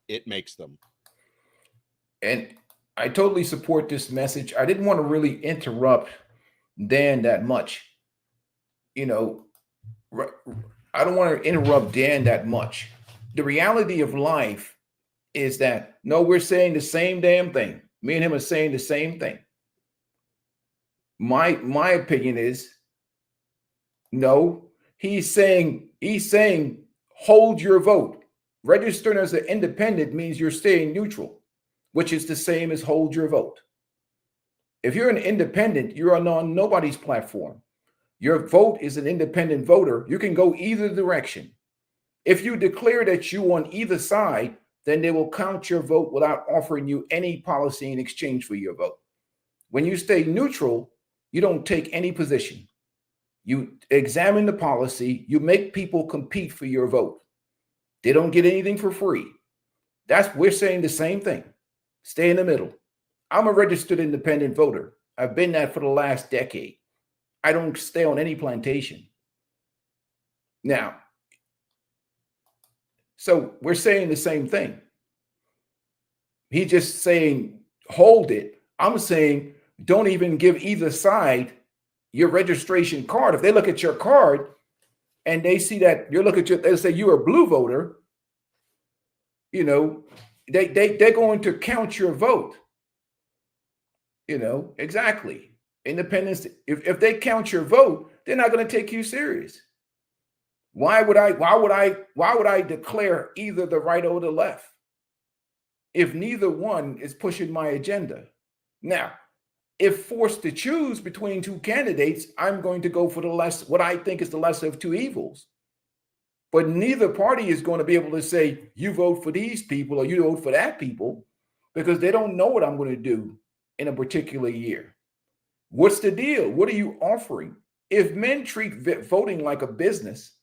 Speaker 7: it makes them.
Speaker 2: And I totally support this message. I didn't want to really interrupt Dan that much. You know, I don't want to interrupt Dan that much. The reality of life is that, no, we're saying the same damn thing. Me and him are saying the same thing. My opinion is, no, he's saying hold your vote. Registering as an independent means you're staying neutral, which is the same as hold your vote. If you're an independent, you're on nobody's platform. Your vote is an independent voter. You can go either direction. If you declare that you on either side, then they will count your vote without offering you any policy in exchange for your vote. When you stay neutral, you don't take any position. You examine the policy. You make people compete for your vote. They don't get anything for free. we're saying the same thing. Stay in the middle. I'm a registered independent voter. I've been that for the last decade. I don't stay on any plantation. Now, so we're saying the same thing. He's just saying, hold it. I'm saying, don't even give either side your registration card. If they look at your card and they see that you look at they say you're a blue voter, you know, they're going to count your vote. You know, exactly. Independence. If they count your vote, they're not going to take you serious. Why would I declare either the right or the left if neither one is pushing my agenda? Now, if forced to choose between two candidates, I'm going to go for what I think is the lesser of two evils. But neither party is going to be able to say, you vote for these people or you vote for that people, because they don't know what I'm going to do in a particular year. What's the deal? What are you offering? If men treat voting like a business,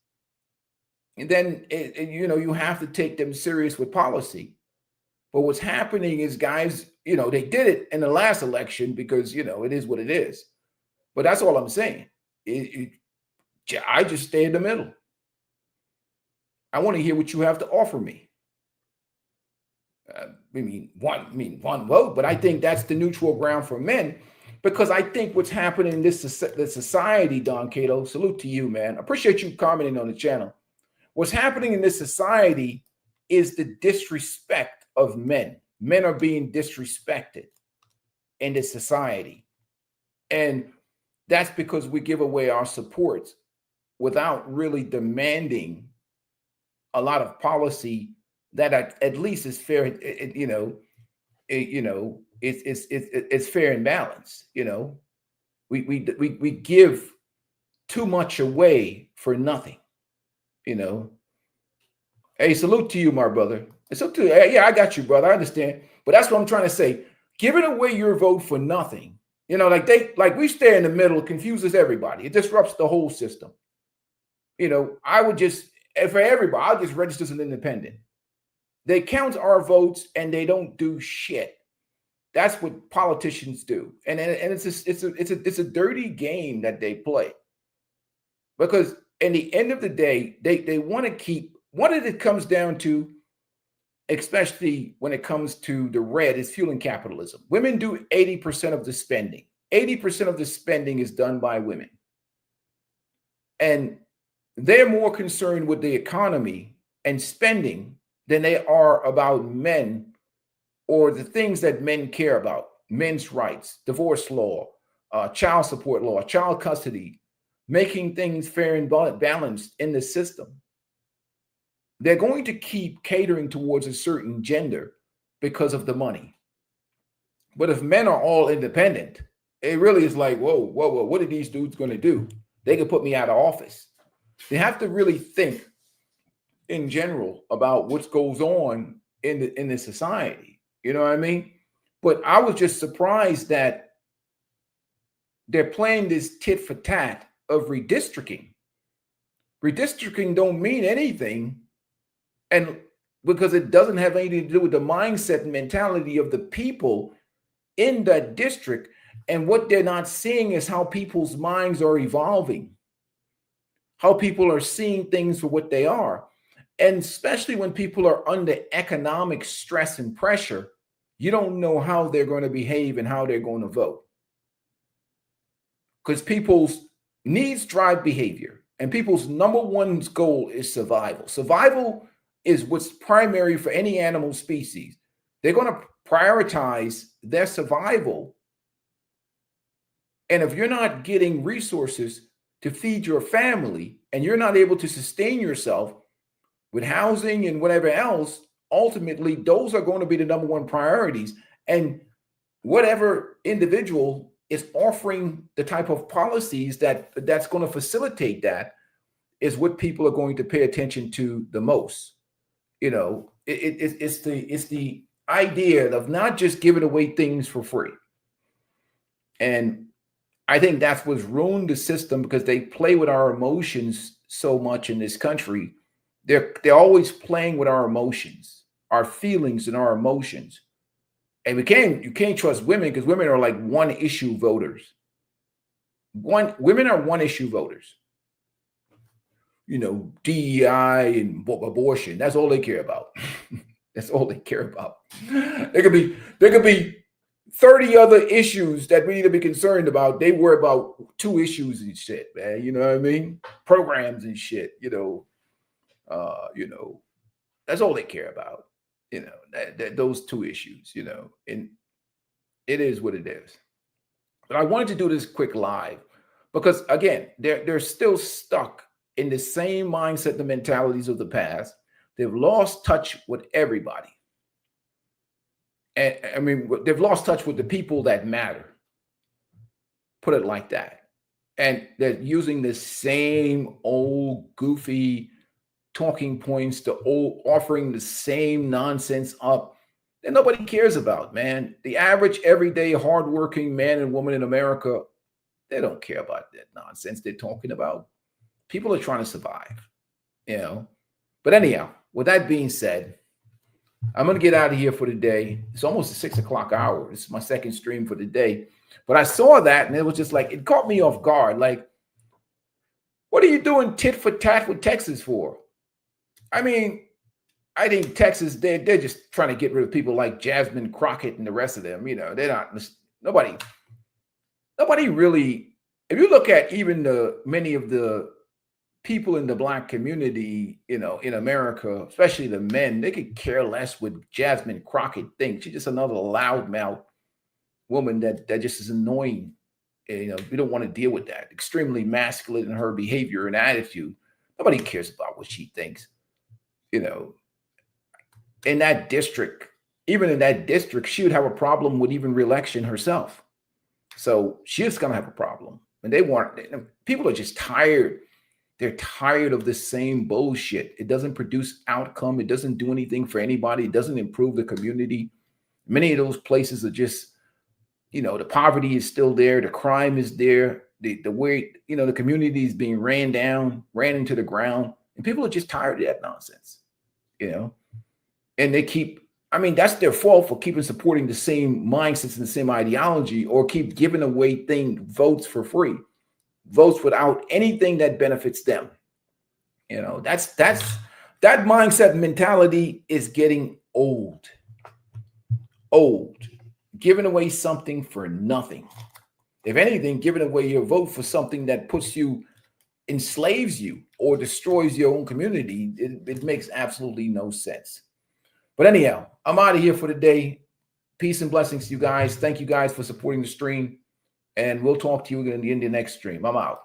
Speaker 2: then you have to take them serious with policy. But what's happening is guys, they did it in the last election because, it is what it is. But that's all I'm saying. I just stay in the middle. I want to hear what you have to offer me. One vote, but I think that's the neutral ground for men, because I think what's happening in this society, Don Cato, salute to you, man. Appreciate you commenting on the channel. What's happening in this society is the disrespect of men. Men are being disrespected in this society. And that's because we give away our support without really demanding a lot of policy that at least is fair. It's fair and balanced. We give too much away for nothing. Hey, salute to you, my brother. It's up to you. Yeah, I got you, brother. I understand. But that's what I'm trying to say. Giving away your vote for nothing. Like we stay in the middle, it confuses everybody. It disrupts the whole system. I would just, for everybody, I'll just register as an independent. They count our votes and they don't do shit. That's what politicians do. And it's a dirty game that they play. Because in the end of the day, they want to keep, what it comes down to, especially when it comes to the red, is fueling capitalism. Women do 80% of the spending. 80% of the spending is done by women. And they're more concerned with the economy and spending than they are about men or the things that men care about. Men's rights, divorce law, child support law, child custody, making things fair and balanced in the system. They're going to keep catering towards a certain gender because of the money. But if men are all independent, it really is like, whoa, what are these dudes going to do? They could put me out of office. They have to really think in general about what goes on in the society. You know what I mean? But I was just surprised that they're playing this tit for tat of redistricting. Redistricting don't mean anything. And because it doesn't have anything to do with the mindset and mentality of the people in that district. And what they're not seeing is how people's minds are evolving, how people are seeing things for what they are. And especially when people are under economic stress and pressure, you don't know how they're going to behave and how they're going to vote. Because people's needs drive behavior, and people's number one goal is survival. Survival is what's primary for any animal species. They're going to prioritize their survival. And if you're not getting resources to feed your family and you're not able to sustain yourself with housing and whatever else, ultimately, those are going to be the number one priorities. And whatever individual is offering the type of policies that's going to facilitate that is what people are going to pay attention to the most. It's the idea of not just giving away things for free. And I think that's what's ruined the system, because they play with our emotions so much in this country. They're always playing with our emotions. our feelings and our emotions. And you can't trust women because women are like one issue voters. Women are one issue voters. You know, DEI and abortion. That's all they care about. That's all they care about. There could be 30 other issues that we need to be concerned about. They worry about 2 issues and shit, man. You know what I mean? Programs and shit, you know, that's all they care about. You know, those 2 issues, you know, and it is what it is. But I wanted to do this quick live because again, they're still stuck in the same mindset, the mentalities of the past. They've lost touch with everybody. And I mean, they've lost touch with the people that matter. Put it like that. And they're using the same old goofy talking points, offering the same nonsense up that nobody cares about, man. The average, everyday, hardworking man and woman in America, they don't care about that nonsense they're talking about. People are trying to survive, you know. But anyhow, with that being said, I'm going to get out of here for the day. It's almost the 6 o'clock hour. This is my second stream for the day. But I saw that and it was just like, it caught me off guard. Like, what are you doing tit for tat with Texas for? I mean, I think Texas, they're just trying to get rid of people like Jasmine Crockett and the rest of them. You know, they're not, nobody really, if you look at even many of the people in the Black community, you know, in America, especially the men, they could care less what Jasmine Crockett thinks. She's just another loudmouth woman that just is annoying. And, you know, we don't want to deal with that. Extremely masculine in her behavior and attitude. Nobody cares about what she thinks. You know, in that district, even in that district, she would have a problem with even re-election herself. So she's going to have a problem. And people are just tired. They're tired of the same bullshit. It doesn't produce outcome. It doesn't do anything for anybody. It doesn't improve the community. Many of those places are just, you know, the poverty is still there. The crime is there. The way, you know, the community is being ran into the ground. And people are just tired of that nonsense, you know. And they keep, I mean, that's their fault for keeping supporting the same mindsets and the same ideology, or keep giving away votes for free. Votes without anything that benefits them. You know, that mindset and mentality is getting old. Giving away something for nothing. If anything, giving away your vote for something that enslaves you or destroys your own community, it makes absolutely no sense. But anyhow, I'm out of here for the day. Peace and blessings to you guys. Thank you guys for supporting the stream. And we'll talk to you again in the next stream. I'm out.